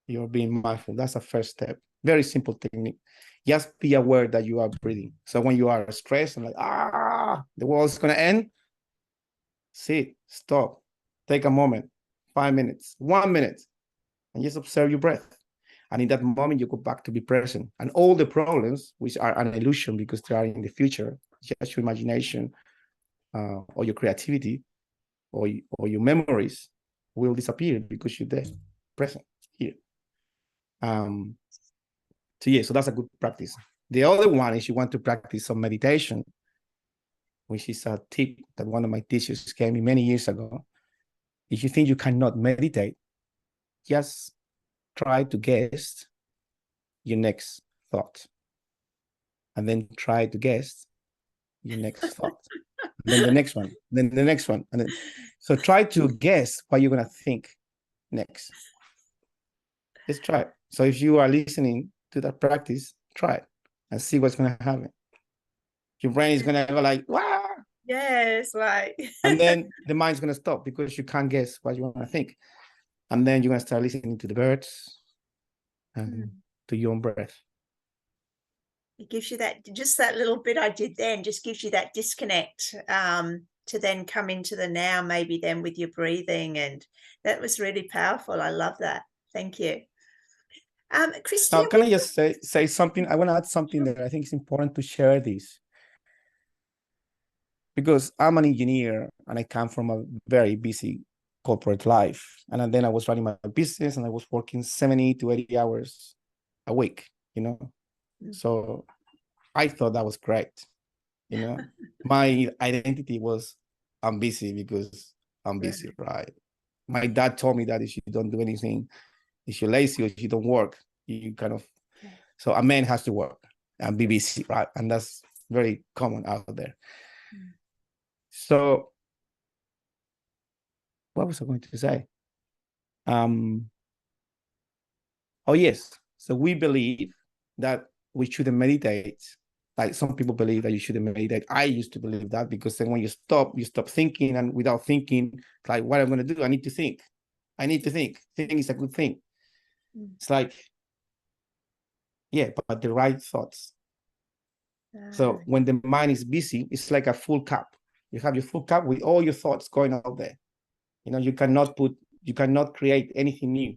you're being mindful. That's a first step. Very simple technique. Just be aware that you are breathing. So when you are stressed and like, the world's going to end, sit, stop, take a moment, 5 minutes, 1 minute, and just observe your breath. And in that moment, you go back to be present. And all the problems, which are an illusion because they are in the future, just your imagination or your creativity or your memories will disappear because you're there, present, here. So yeah, so that's a good practice. The other one is you want to practice some meditation, which is a tip that one of my teachers gave me many years ago. If you think you cannot meditate, just try to guess your next thought. And then try to guess your next thought. Then the next one, then the next one. And then, so try to guess what you're going to think next. Just try it. So if you are listening to that practice, try it and see what's going to happen. Your brain is going to go like, wow. Yes, like. And then the mind's going to stop because you can't guess what you want to think. And then you're going to start listening to the birds and to your own breath. It gives you that, just that little bit I did then, just gives you that disconnect to then come into the now, maybe then with your breathing. And that was really powerful. I love that. Thank you. Cristián, Now, can I just say something? I want to add something that I think is important to share this. Because I'm an engineer and I come from a very busy corporate life. And then I was running my business and I was working 70 to 80 hours a week, you know? So I thought that was great. You know, my identity was I'm busy because I'm busy, right? My dad told me that if you don't do anything, if you're lazy or if you don't work, you kind of, so a man has to work and be busy, right? And that's very common out there. So what was I going to say? Oh, yes. So we believe that we shouldn't meditate. Like some people believe that you shouldn't meditate. I used to believe that because then when you stop thinking, and without thinking, like what I'm going to do, I need to think. I need to think. Thinking is a good thing. It's like, yeah, but the right thoughts. So when the mind is busy, it's like a full cup. You have your full cup with all your thoughts going out there. You know, you cannot create anything new.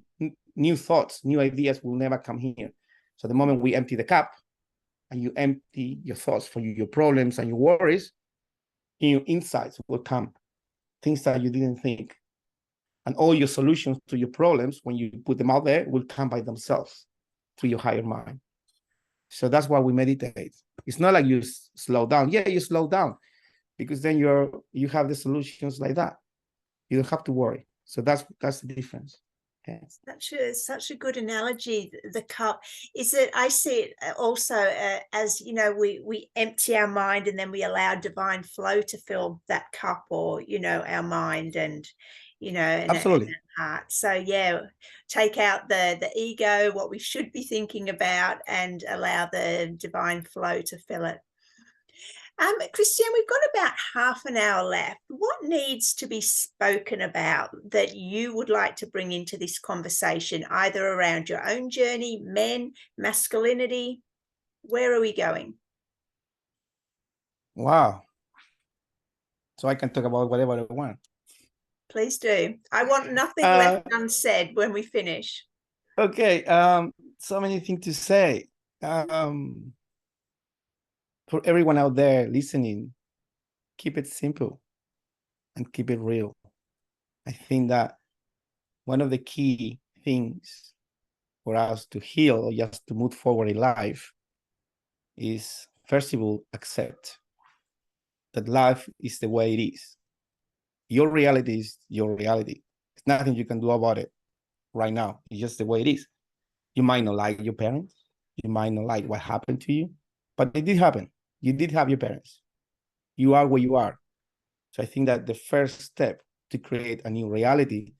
New thoughts, new ideas will never come here. So the moment we empty the cup and you empty your thoughts for your problems and your worries, new insights will come, things that you didn't think. And all your solutions to your problems, when you put them out there, will come by themselves to your higher mind. So that's why we meditate. It's not like you slow down. Yeah, you slow down because then you have the solutions like that. You don't have to worry. So that's the difference. Okay. Such a good analogy. The cup is that I see it also as, you know, we empty our mind and then we allow divine flow to fill that cup, or, you know, our mind and, you know, and absolutely heart. So yeah, take out the ego, what we should be thinking about, and allow the divine flow to fill it. Cristián, we've got about half an hour left. What needs to be spoken about that you would like to bring into this conversation, either around your own journey, men, masculinity? Where are we going? Wow. So I can talk about whatever I want. Please do. I want nothing left unsaid when we finish. Okay. So many things to say. For everyone out there listening, keep it simple and keep it real. I think that one of the key things for us to heal or just to move forward in life is, first of all, accept that life is the way it is. Your reality is your reality. There's nothing you can do about it right now. It's just the way it is. You might not like your parents. You might not like what happened to you, but it did happen. You did have your parents. You are where you are. So I think that the first step to create a new reality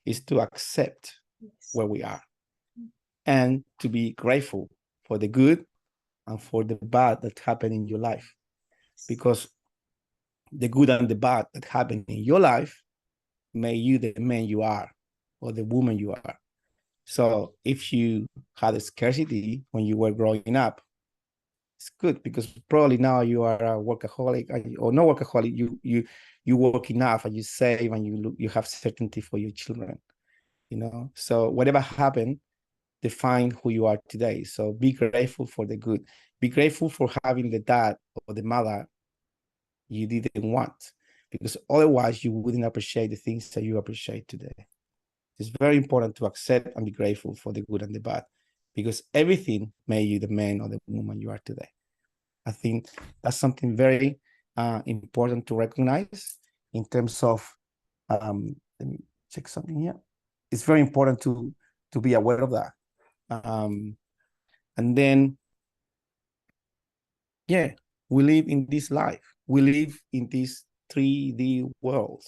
is to accept where we are and to be grateful for the good and for the bad that happened in your life. Because the good and the bad that happened in your life made you the man you are or the woman you are. So if you had a scarcity when you were growing up, it's good because probably now you are a workaholic or no workaholic. You work enough and you save and you have certainty for your children. You know, so whatever happened, define who you are today. So be grateful for the good. Be grateful for having the dad or the mother you didn't want, because otherwise you wouldn't appreciate the things that you appreciate today. It's very important to accept and be grateful for the good and the bad, because everything made you the man or the woman you are today. I think that's something very important to recognize in terms of, let me check something here. It's very important to be aware of that. And then, yeah, we live in this life. We live in this 3D world.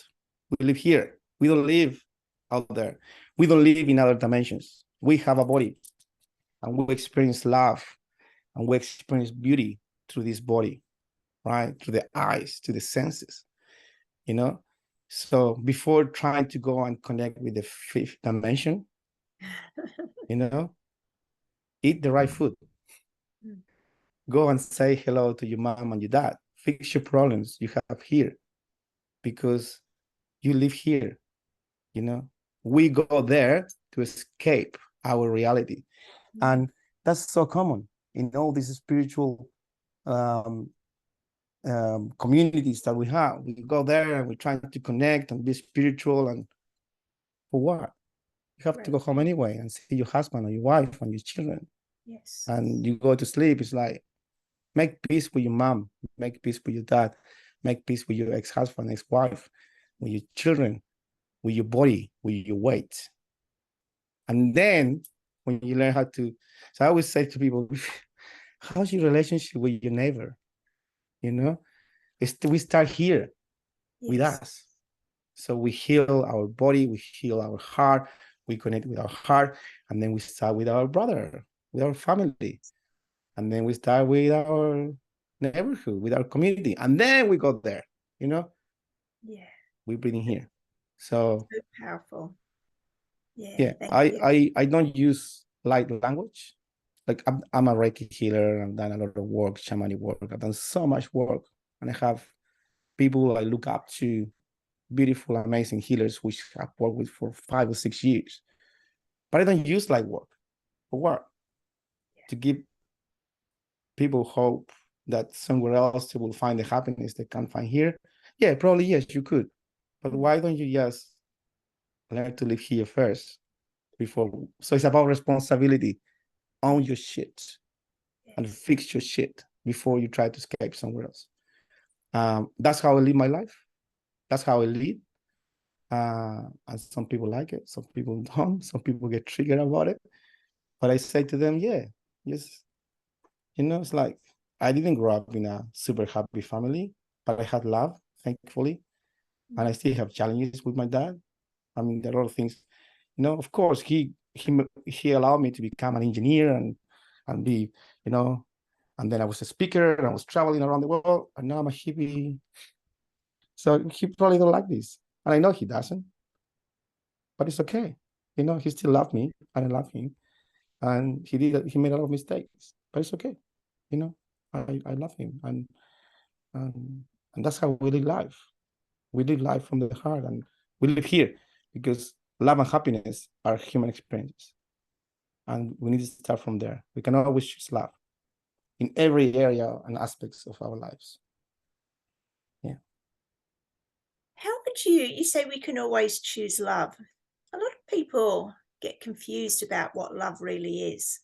We live here. We don't live out there. We don't live in other dimensions. We have a body, and we experience love, and we experience beauty through this body, right? Through the eyes, to the senses, you know? So before trying to go and connect with the fifth dimension, you know, eat the right food. Go and say hello to your mom and your dad. Fix your problems you have here because you live here, you know? We go there to escape our reality. And that's so common in all these spiritual communities that we have. We go there and we're trying to connect and be spiritual, and for what? You have to go home anyway and see your husband or your wife and your children. Yes. And you go to sleep. It's like, make peace with your mom, make peace with your dad, make peace with your ex-husband, ex-wife, with your children, with your body, with your weight. And then when you learn how to, so I always say to people, how's your relationship with your neighbor? You know, we start here with us. So we heal our body, we heal our heart, we connect with our heart, and then we start with our brother, with our family. And then we start with our neighborhood, with our community. And then we go there, you know? Yeah. We bring in here. So powerful. Yeah, I don't use light language. Like I'm a Reiki healer. I've done a lot of work, shamanic work. I've done so much work. And I have people I look up to, beautiful, amazing healers, which I've worked with for 5 or 6 years. But I don't use light work. For what? To give people hope that somewhere else they will find the happiness they can't find here. Yeah, probably yes, you could. But why don't you just learn to live here first before? So it's about responsibility. Own your shit and fix your shit before you try to escape somewhere else. That's how I live my life. That's how I lead. And some people like it, some people don't. Some people get triggered about it. But I say to them, yeah, yes, you know, it's like I didn't grow up in a super happy family, but I had love, thankfully. And I still have challenges with my dad. I mean, there are a lot of things, you know, of course, he allowed me to become an engineer and be, you know, and then I was a speaker and I was traveling around the world, and now I'm a hippie. So he probably don't like this. And I know he doesn't, but it's okay. You know, he still loved me and I love him. And he made a lot of mistakes, but it's okay. You know, I love him. And that's how we live life. We live life from the heart, and we live here because love and happiness are human experiences. And we need to start from there. We can always choose love in every area and aspects of our lives. Yeah. How would you say we can always choose love? A lot of people get confused about what love really is.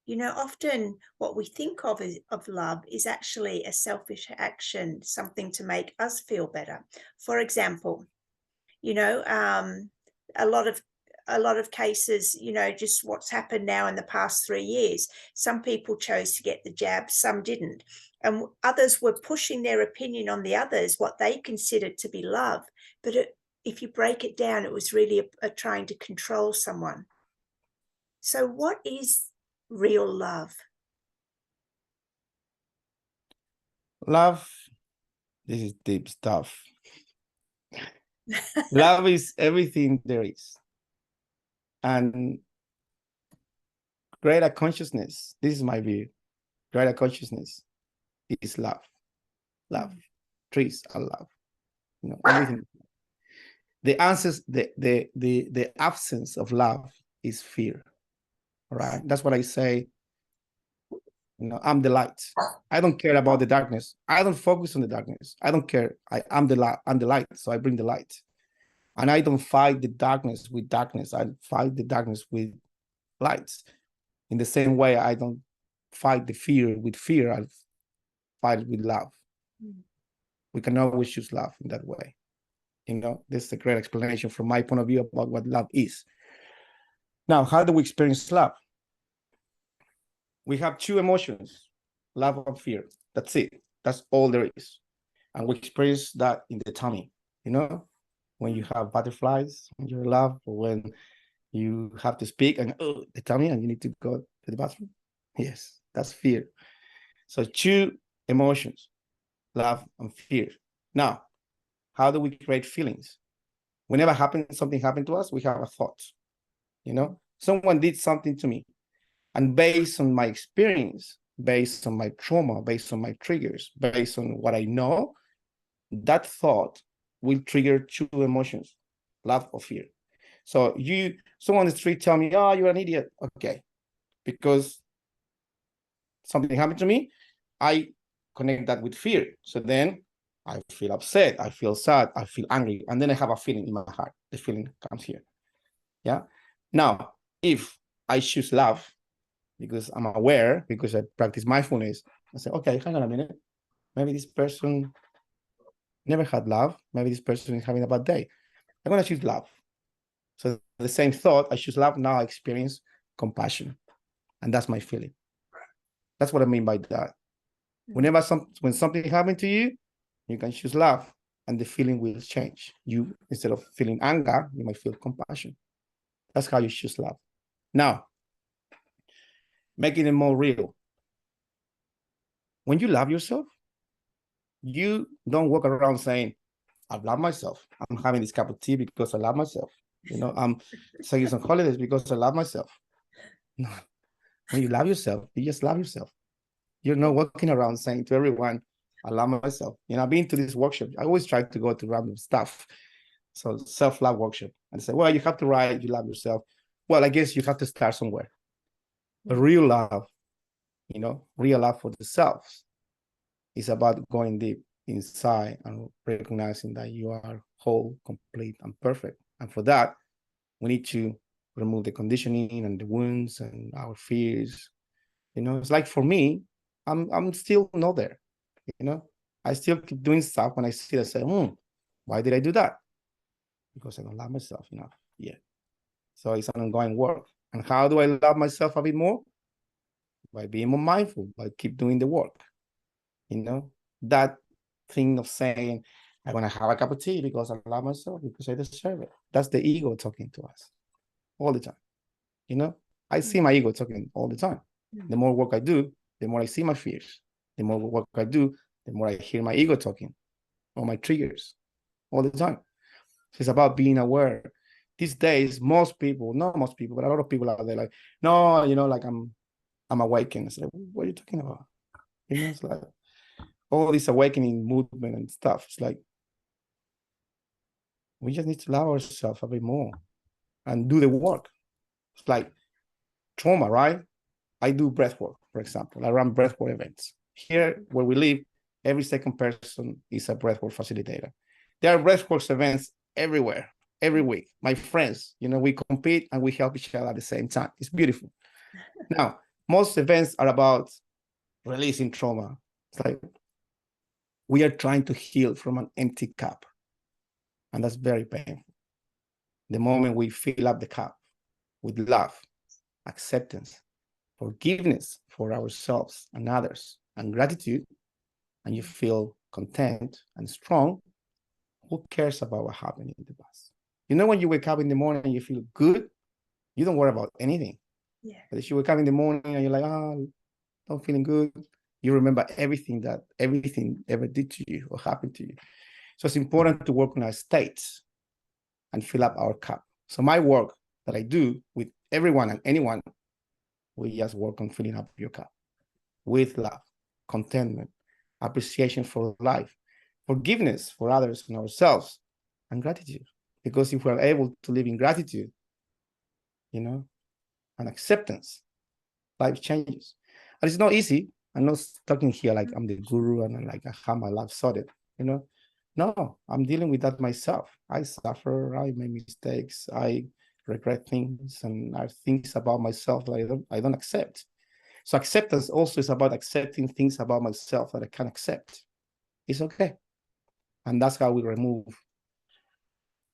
You know, often what we think of love is actually a selfish action, something to make us feel better. For example, you know, a lot of cases, you know, just what's happened now in the past 3 years. Some people chose to get the jab, some didn't. And others were pushing their opinion on the others, what they considered to be love. But if you break it down, it was really a trying to control someone. So what is real love? Love, this is deep stuff. Love is everything there is. And greater consciousness, this is my view, greater consciousness is love. Love. Trees are love. You know, everything. The answers, the absence of love is fear. All right. That's what I say. You know, I'm the light. I don't care about the darkness. I don't focus on the darkness. I don't care. I'm the light. I'm the light. So I bring the light. And I don't fight the darkness with darkness. I fight the darkness with lights. In the same way, I don't fight the fear with fear, I fight with love. We can always choose love in that way. This is a great explanation from my point of view about what love is. Now, how do we experience love? We have two emotions, love and fear. That's it. That's all there is. And we experience that in the tummy, when you have butterflies when you're in love, or when you have to speak and the tummy and you need to go to the bathroom. Yes, that's fear. So two emotions, love and fear. Now, how do we create feelings? Whenever something happened to us, we have a thought. Someone did something to me. And based on my experience, based on my trauma, based on my triggers, based on what I know, that thought will trigger two emotions, love or fear. So someone on the street tell me, oh, you're an idiot. Okay. Because something happened to me, I connect that with fear. So then I feel upset, I feel sad, I feel angry, and then I have a feeling in my heart. The feeling comes here. Yeah. Now, if I choose love, because I'm aware, because I practice mindfulness, I say, okay, hang on a minute. Maybe this person never had love. Maybe this person is having a bad day. I'm going to choose love. So the same thought, I choose love. Now I experience compassion. And that's my feeling. That's what I mean by that. When something happened to you, you can choose love and the feeling will change. You, instead of feeling anger, you might feel compassion. That's how you choose love. Now, making it more real. When you love yourself, you don't walk around saying, I love myself. I'm having this cup of tea because I love myself. I'm taking some holidays because I love myself. No. When you love yourself, you just love yourself. You're not walking around saying to everyone, I love myself. I've been to this workshop. I always try to go to random stuff. So self-love workshop. And say, well, you have to write, you love yourself. Well, I guess you have to start somewhere. But real love, real love for the self is about going deep inside and recognizing that you are whole, complete, and perfect. And for that, we need to remove the conditioning and the wounds and our fears. It's like for me, I'm still not there. I still keep doing stuff when I see it, I say, why did I do that? Because I don't love myself enough yet. So it's an ongoing work. And how do I love myself a bit more? By being more mindful, by keep doing the work. That thing of saying, I'm going to have a cup of tea because I love myself, because I deserve it. That's the ego talking to us all the time. I see my ego talking all the time. The more work I do, the more I see my fears. The more work I do, the more I hear my ego talking or my triggers all the time. So it's about being aware. These days, most people, not most people, but a lot of people out there like, no, like I'm awakened. It's like, what are you talking about? It's like all this awakening movement and stuff. It's like, we just need to love ourselves a bit more and do the work. It's like trauma, right? I do breathwork, for example. I run breathwork events. Here, where we live, every second person is a breathwork facilitator. There are breathwork events everywhere, every week. My friends, we compete and we help each other at the same time. It's beautiful. Now, most events are about releasing trauma. It's like we are trying to heal from an empty cup. And that's very painful. The moment we fill up the cup with love, acceptance, forgiveness for ourselves and others, and gratitude, and you feel content and strong, who cares about what happened in the past? When you wake up in the morning and you feel good, you don't worry about anything. Yeah. But if you wake up in the morning and you're like, I'm feeling good, you remember everything ever did to you or happened to you. So it's important to work on our states and fill up our cup. So my work that I do with everyone and anyone, we just work on filling up your cup with love, contentment, appreciation for life, forgiveness for others and ourselves, and gratitude. Because if we're able to live in gratitude, and acceptance, life changes. And it's not easy. I'm not talking here like I'm the guru and like I have my life sorted, No, I'm dealing with that myself. I suffer, I make mistakes, I regret things and are things about myself that I don't accept. So acceptance also is about accepting things about myself that I can't accept. It's okay. And that's how we remove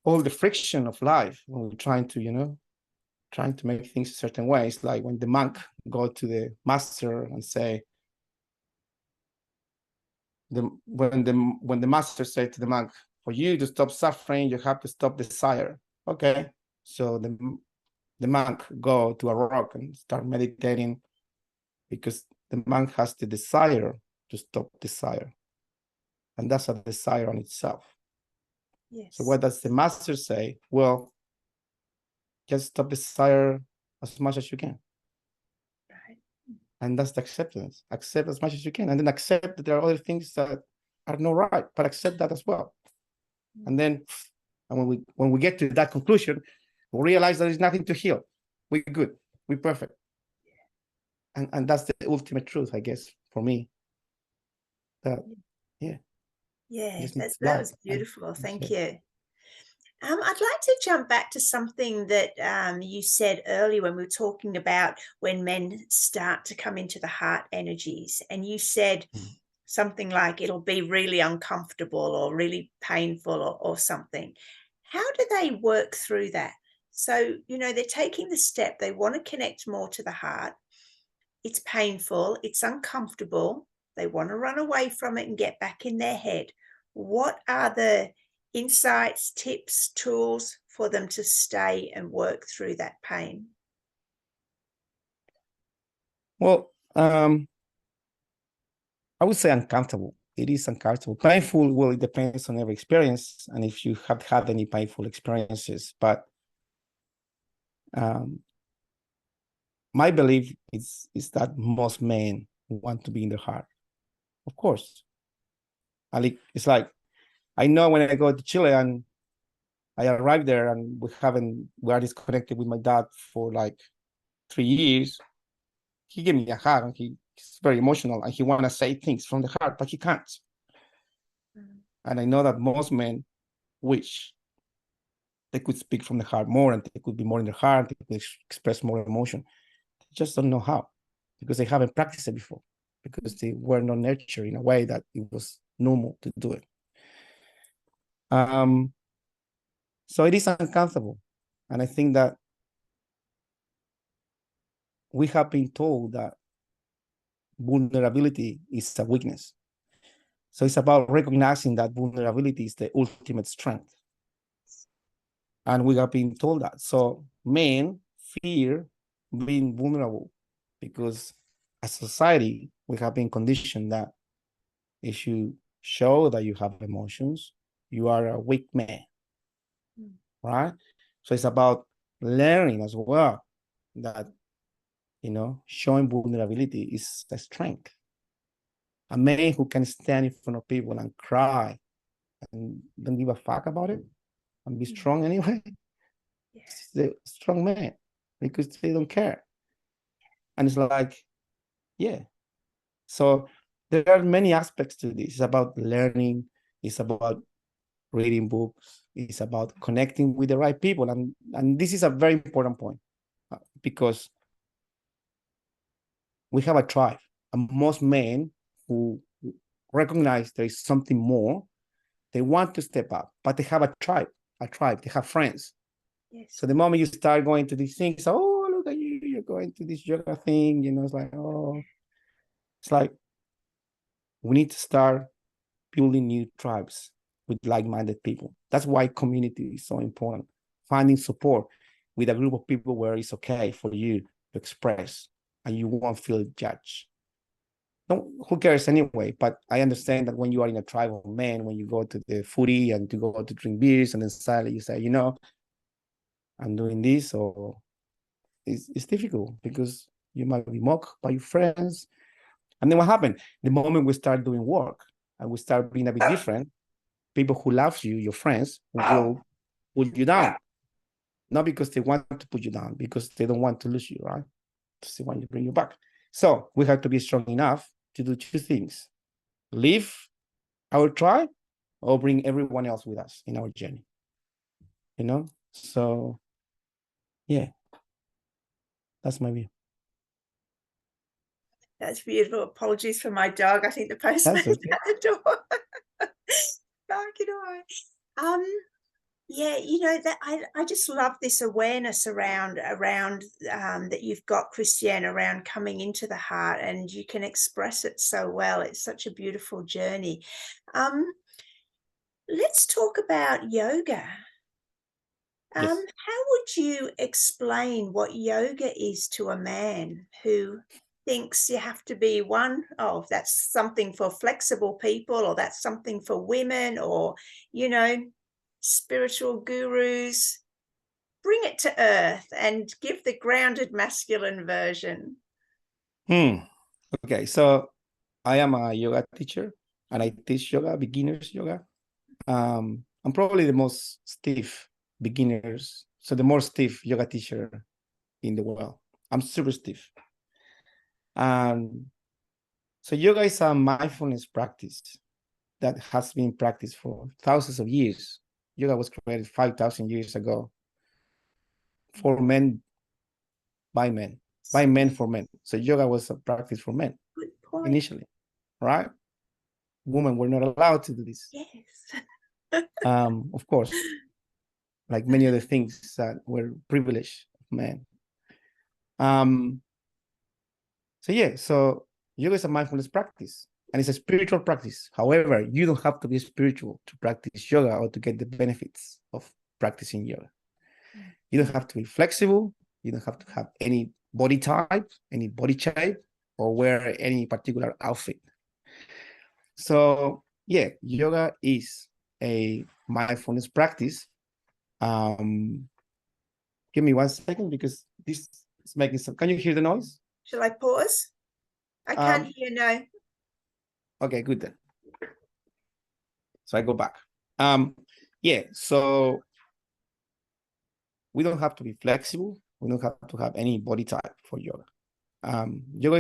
all the friction of life when we're trying to make things a certain way. It's like when the monk go to the master and say, when the master said to the monk, for you to stop suffering, you have to stop desire. Okay. So the monk go to a rock and start meditating because the monk has the desire to stop desire. And that's a desire on itself. Yes. So what does the master say? Well, just stop desire as much as you can. Right. And that's the acceptance. Accept as much as you can. And then accept that there are other things that are not right, but accept that as well. And then when we get to that conclusion, we realize there is nothing to heal. We're good. We're perfect. And that's the ultimate truth, I guess, for me. That, yeah. Yeah, that love. was beautiful. Thank you. I'd like to jump back to something that you said earlier when we were talking about when men start to come into the heart energies. And you said something like it'll be really uncomfortable or really painful or something. How do they work through that? So, they're taking the step, they want to connect more to the heart. It's painful, it's uncomfortable. They want to run away from it and get back in their head. What are the insights, tips, tools for them to stay and work through that pain? Well, I would say uncomfortable. It is uncomfortable. Painful, well, it depends on every experience and if you have had any painful experiences. But my belief is that most men want to be in the heart. Of course. It's like, I know when I go to Chile and I arrived there and we are disconnected with my dad for like 3 years. He gave me a hug and he's very emotional and he want to say things from the heart, but he can't. And I know that most men wish they could speak from the heart more and they could be more in their heart, they could express more emotion. They just don't know how because they haven't practiced it before, because they were not nurtured in a way that it was normal to do it. So it is uncomfortable. And I think that we have been told that vulnerability is a weakness. So it's about recognizing that vulnerability is the ultimate strength. And we have been told that. So men fear being vulnerable because as a society, we have been conditioned that if you show that you have emotions, you are a weak man, right? So it's about learning as well that, showing vulnerability is a strength. A man who can stand in front of people and cry and don't give a fuck about it and be strong anyway, it's the strong man because they don't care. And it's like, yeah. So there are many aspects to this. It's about learning. It's about reading books. It's about connecting with the right people. And this is a very important point because we have a tribe. And most men who recognize there is something more, they want to step up, but they have a tribe, they have friends. Yes. So the moment you start going to these things, oh, look at you, you're going to this yoga thing, it's like, oh, it's like we need to start building new tribes with like-minded people. That's why community is so important. Finding support with a group of people where it's okay for you to express and you won't feel judged. No, who cares anyway? But I understand that when you are in a tribe of men, when you go to the footy and to go to drink beers, and then suddenly you say, I'm doing this, or it's difficult because you might be mocked by your friends. And then what happened? The moment we start doing work and we start being a bit different, people who love you, your friends, will put you down. Not because they want to put you down, because they don't want to lose you, right? They want to bring you back. So we have to be strong enough to do two things: leave our tribe or bring everyone else with us in our journey. So yeah, that's my view. That's beautiful. Apologies for my dog. I think the postman's That's okay. at the door. Barking away. Yeah, you know that I just love this awareness around that you've got, Cristián, around coming into the heart, and you can express it so well. It's such a beautiful journey. Let's talk about yoga. Yes. How would you explain what yoga is to a man who thinks you have to be that's something for flexible people, or that's something for women, or, you know, spiritual gurus? Bring it to earth and give the grounded masculine version. Okay, so I am a yoga teacher and I teach yoga, beginners yoga. I'm probably the most stiff beginners, so the more stiff yoga teacher in the world. I'm super stiff. So yoga is a mindfulness practice that has been practiced for thousands of years. Yoga was created 5,000 years ago for men, by men for men. So yoga was a practice for men initially, right? Women were not allowed to do this. Yes. Of course, like many other things that were privilege of men. So yoga is a mindfulness practice and it's a spiritual practice. However, you don't have to be spiritual to practice yoga or to get the benefits of practicing yoga. You don't have to be flexible. You don't have to have any body type, any body shape, or wear any particular outfit. So yeah, yoga is a mindfulness practice. Give me 1 second because this is making some. Can you hear the noise? Shall I pause? I can't hear, no. Okay, good then. So I go back. Yeah, so we don't have to be flexible. We don't have to have any body type for yoga. Yoga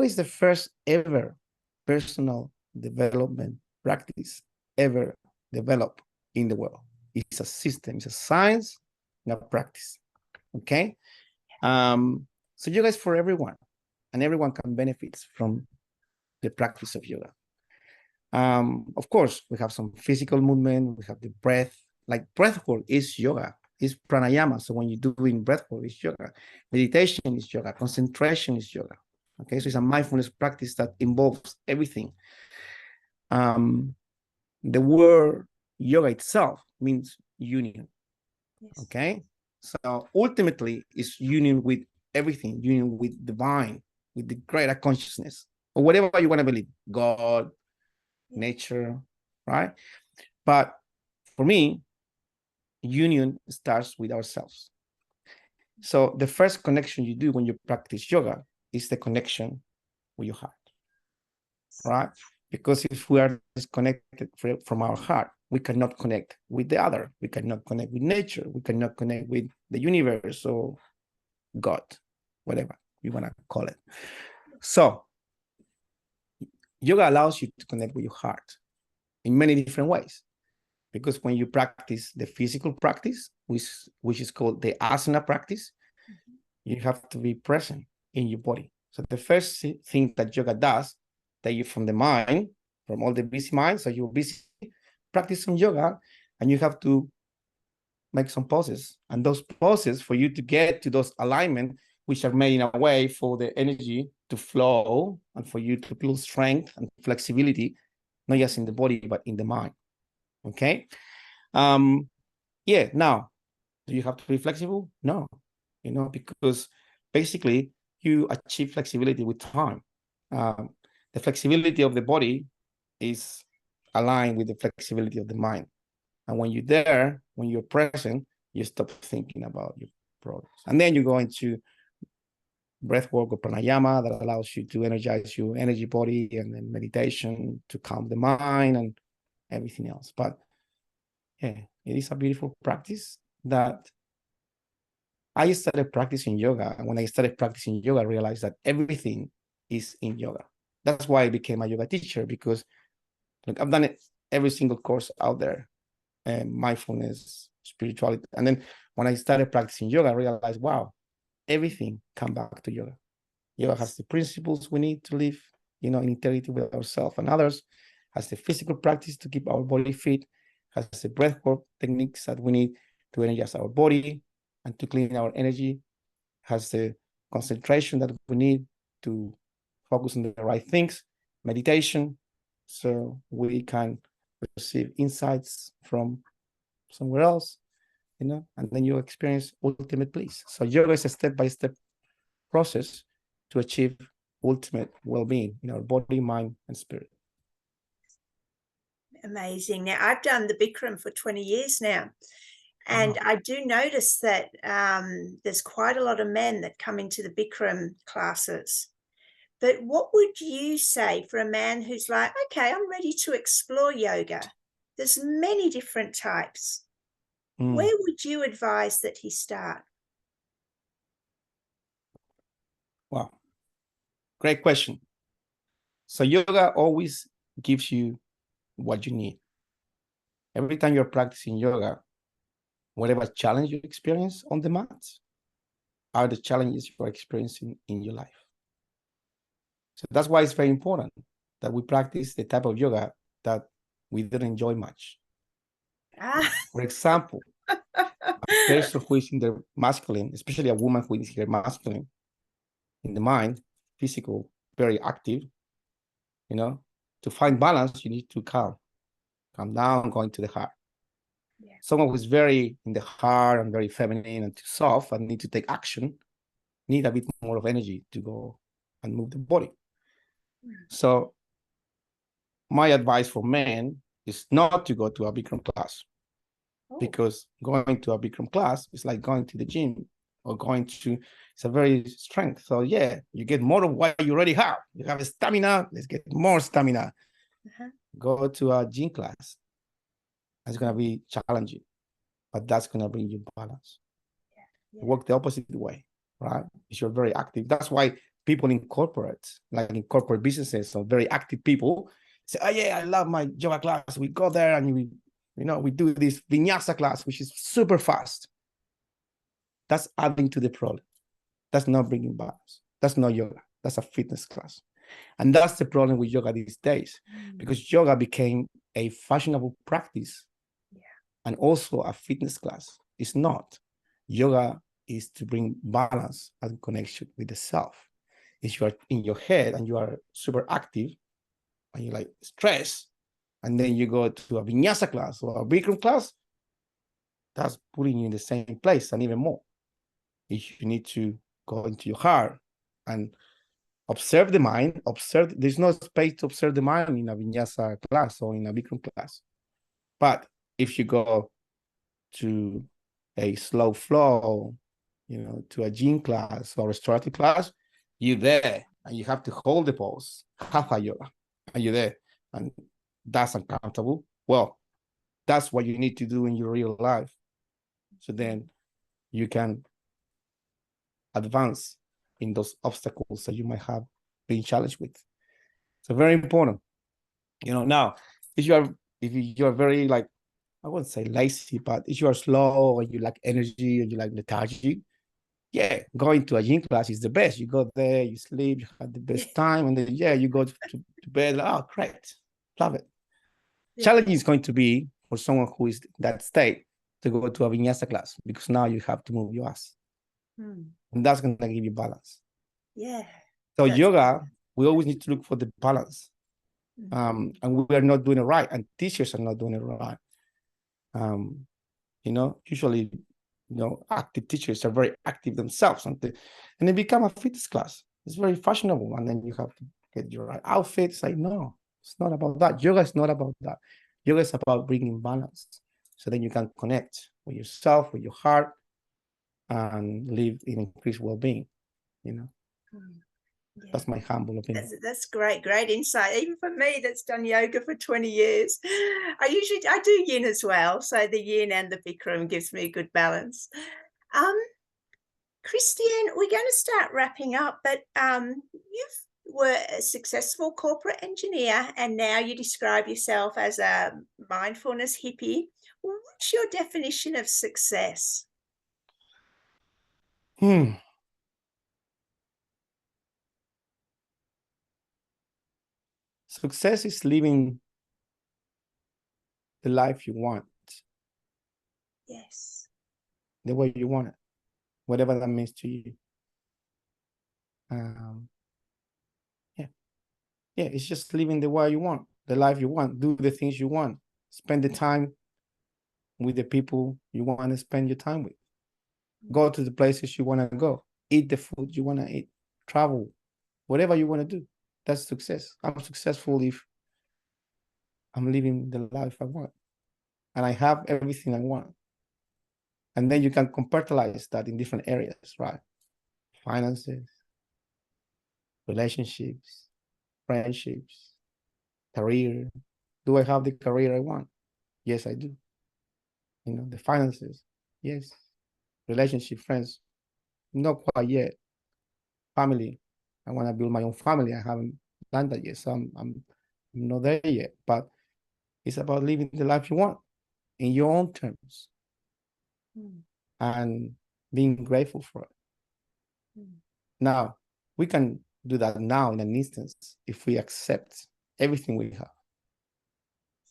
is the first ever personal development practice ever developed in the world. It's a system, it's a science, and a practice. Okay. So yoga is for everyone, and everyone can benefit from the practice of yoga. Of course, we have some physical movement, we have the breath, like breathwork is yoga, is pranayama. So when you're doing breathwork, it's yoga. Meditation is yoga, concentration is yoga. Okay, so it's a mindfulness practice that involves everything. The word yoga itself means union. Yes. Okay, so ultimately it's union with everything, union with divine, with the greater consciousness, or whatever you want to believe, God, nature, right? But for me, union starts with ourselves. So the first connection you do when you practice yoga is the connection with your heart, right? Because if we are disconnected from our heart, we cannot connect with the other. We cannot connect with nature. We cannot connect with the universe or God, whatever you want to call it. So yoga allows you to connect with your heart in many different ways. Because when you practice the physical practice, which is called the asana practice, you have to be present in your body. So the first thing that yoga does, that you from the mind, from all the busy mind, so you're busy, practice some yoga, and you have to make some poses. And those poses, for you to get to those alignment, which are made in a way for the energy to flow and for you to build strength and flexibility, not just in the body, but in the mind. Okay. Yeah. Now, do you have to be flexible? No, because basically you achieve flexibility with time. The flexibility of the body is aligned with the flexibility of the mind. And when you're there, when you're present, you stop thinking about your problems. And then you go into breath work or pranayama that allows you to energize your energy body, and then meditation to calm the mind and everything else. But yeah, it is a beautiful practice that I started practicing yoga. And when I started practicing yoga, I realized that everything is in yoga. That's why I became a yoga teacher, because I've done it every single course out there, mindfulness, spirituality. And then when I started practicing yoga, I realized, wow, everything come back to yoga. Yoga has the principles we need to live, in integrity with ourselves and others, has the physical practice to keep our body fit, has the breathwork techniques that we need to energize our body and to clean our energy, has the concentration that we need to focus on the right things, meditation, so we can receive insights from somewhere else, and then you experience ultimate bliss. So yoga is a step-by-step process to achieve ultimate well-being in our body, mind, and spirit. Amazing. Now, I've done the Bikram for 20 years now, and Wow. I do notice that there's quite a lot of men that come into the Bikram classes. But what would you say for a man who's like, okay, I'm ready to explore yoga? There's many different types. Where would you advise that he start? Wow. Great question. So yoga always gives you what you need. Every time you're practicing yoga, whatever challenge you experience on the mat are the challenges you are experiencing in your life. So that's why it's very important that we practice the type of yoga that we don't enjoy much. For example, a person who is in the masculine, especially a woman who is here masculine, in the mind, physical, very active, to find balance, you need to calm down, going to the heart. Yeah. Someone who's very in the heart and very feminine and too soft and need to take action, need a bit more of energy to go and move the body. So my advice for men is not to go to a Bikram class, because going to a Bikram class is like going to the gym or it's a very strength. So yeah, you get more of what you already have. You have stamina, let's get more stamina. Go to a gym class. It's going to be challenging, but that's going to bring you balance. Work the opposite way, right? If you're very active. That's why people in corporate businesses, so very active people say, oh yeah, I love my yoga class. We go there and we do this vinyasa class, which is super fast. That's adding to the problem. That's not bringing balance. That's not yoga. That's a fitness class. And that's the problem with yoga these days, because yoga became a fashionable practice and also a fitness class. It's not. Yoga is to bring balance and connection with the self. If you are in your head and you are super active and you like stress, and then you go to a vinyasa class or a Bikram class, that's putting you in the same place and even more. If you need to go into your heart and observe the mind, there's no space to observe the mind in a vinyasa class or in a Bikram class. But if you go to a slow flow, to a gym class or restorative class, you're there and you have to hold the pose, hatha yoga, and you're there, and that's uncomfortable. Well, that's what you need to do in your real life. So then you can advance in those obstacles that you might have been challenged with. So very important. Now, if you're very like, I wouldn't say lazy, but if you are slow or you lack energy or you like lethargy, yeah, going to a gym class is the best. You go there, you sleep, you have the best time, and then you go to bed. Oh, great, love it. Challenge is going to be for someone who is in that state to go to a vinyasa class, because now you have to move your ass, and that's going to give you balance. Yeah. So yoga, we always need to look for the balance, and we are not doing it right, and teachers are not doing it right. Usually, active teachers are very active themselves, and they become a fitness class. It's very fashionable, and then you have to get your right outfit. It's like, no, it's not about that. Yoga is not about that. Yoga is about bringing balance, so then you can connect with yourself, with your heart, and live in increased well-being. That's my humble opinion. That's great insight. Even for me, that's done yoga for 20 years. I do yin as well. So the yin and the Bikram gives me a good balance. Cristián, we're going to start wrapping up, but you were a successful corporate engineer, and now you describe yourself as a mindfulness hippie. What's your definition of success? Success is living the life you want. Yes. The way you want it, whatever that means to you. Um, yeah, yeah, it's just living the way you want, the life you want, do the things you want, spend the time with the people you want to spend your time with, go to the places you want to go, eat the food you want to eat, travel, whatever you want to do. That's success. I'm successful if I'm living the life I want and I have everything I want. And then you can compartmentalize that in different areas, right? Finances, relationships, friendships, career. Do I have the career I want? Yes, I do. The finances. Yes. Relationship, friends. Not quite yet. Family. I want to build my own family. I haven't done that yet. So I'm not there yet. But it's about living the life you want in your own terms and being grateful for it. Now, we can do that now in an instance if we accept everything we have.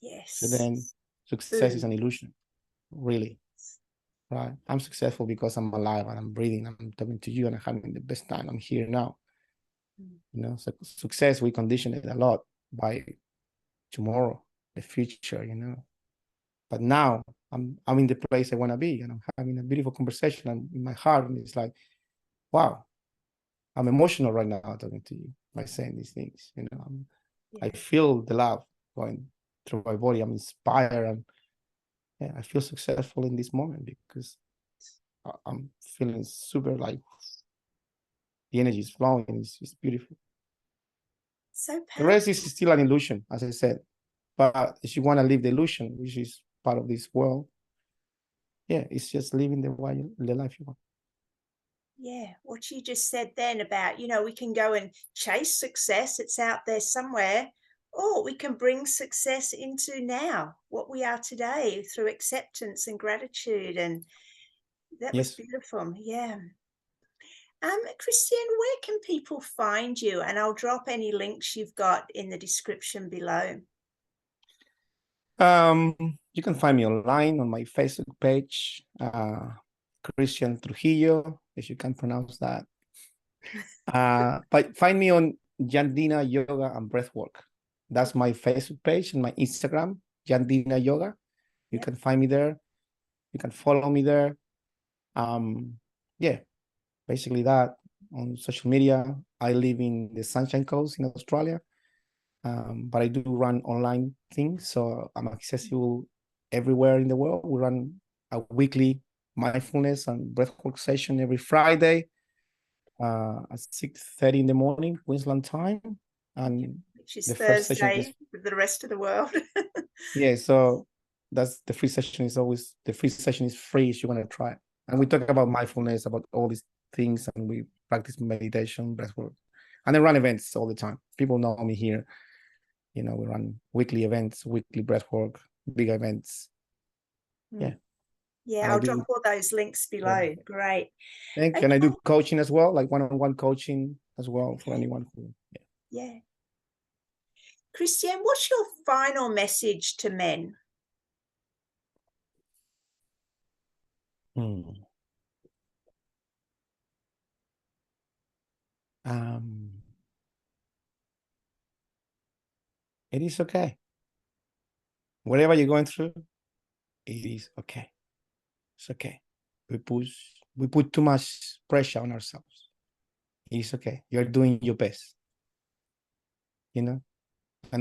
So Yes. then success is an illusion, really, right? I'm successful because I'm alive and I'm breathing. I'm talking to you and I'm having the best time. I'm here now. So success, we condition it a lot by tomorrow, the future, But now I'm in the place I want to be and I'm having a beautiful conversation and in my heart. And it's like, wow, I'm emotional right now talking to you by saying these things. I feel the love going through my body. I'm inspired and I feel successful in this moment because I'm feeling super like the energy is flowing. It's beautiful. So The powerful. rest is still an illusion, as I said. But if you want to live the illusion, which is part of this world, it's just living the life you want. Yeah, what you just said then about, we can go and chase success, it's out there somewhere, or we can bring success into now, what we are today, through acceptance and gratitude. And that was Yes. beautiful. Yeah. Cristián, where can people find you? And I'll drop any links you've got in the description below. You can find me online on my Facebook page, Cristián Trujillo, if you can pronounce that. But find me on Yandina Yoga and Breathwork. That's my Facebook page and my Instagram, Yandina Yoga. You can find me there. You can follow me there. Basically that on social media. I live in the Sunshine Coast in Australia, but I do run online things, so I'm accessible everywhere in the world. We run a weekly mindfulness and breathwork session every Friday at 6:30 in the morning, Queensland time. And which is the first session is Thursday with the rest of the world. so that's the free session is free if you want to try it. And we talk about mindfulness, about all these things, and we practice meditation, breathwork, and I run events all the time. People know me here. We run weekly events, weekly breathwork, big events. Yeah. Yeah, And I'll drop all those links below. Great. Okay. And I do coaching as well, like one-on-one coaching as well for anyone who. Yeah. Cristián, what's your final message to men? It is okay. Whatever you're going through, it is okay. It's okay. We put too much pressure on ourselves. It's okay. You're doing your best. And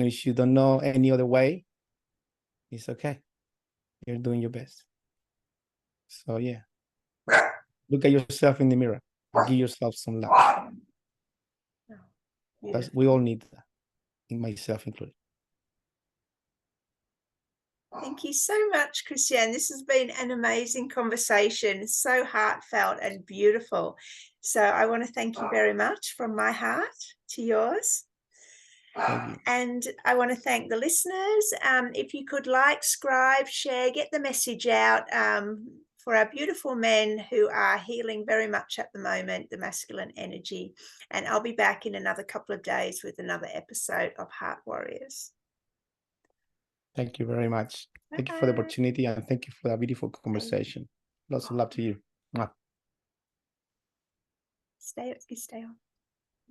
if you don't know any other way, it's okay. You're doing your best. So yeah. Look at yourself in the mirror. Give yourself some love. We all need that, in myself included. Thank you so much, Cristián. This has been an amazing conversation, so heartfelt and beautiful. So I want to thank you very much from my heart to yours. Thank you. And I want to thank the listeners. If you could like, subscribe, share, get the message out for our beautiful men who are healing very much at the moment, the masculine energy. And I'll be back in another couple of days with another episode of Heart Warriors. Thank you very much. Thank you for the opportunity, and thank you for that beautiful conversation. Lots of love to you. Mwah. Stay on.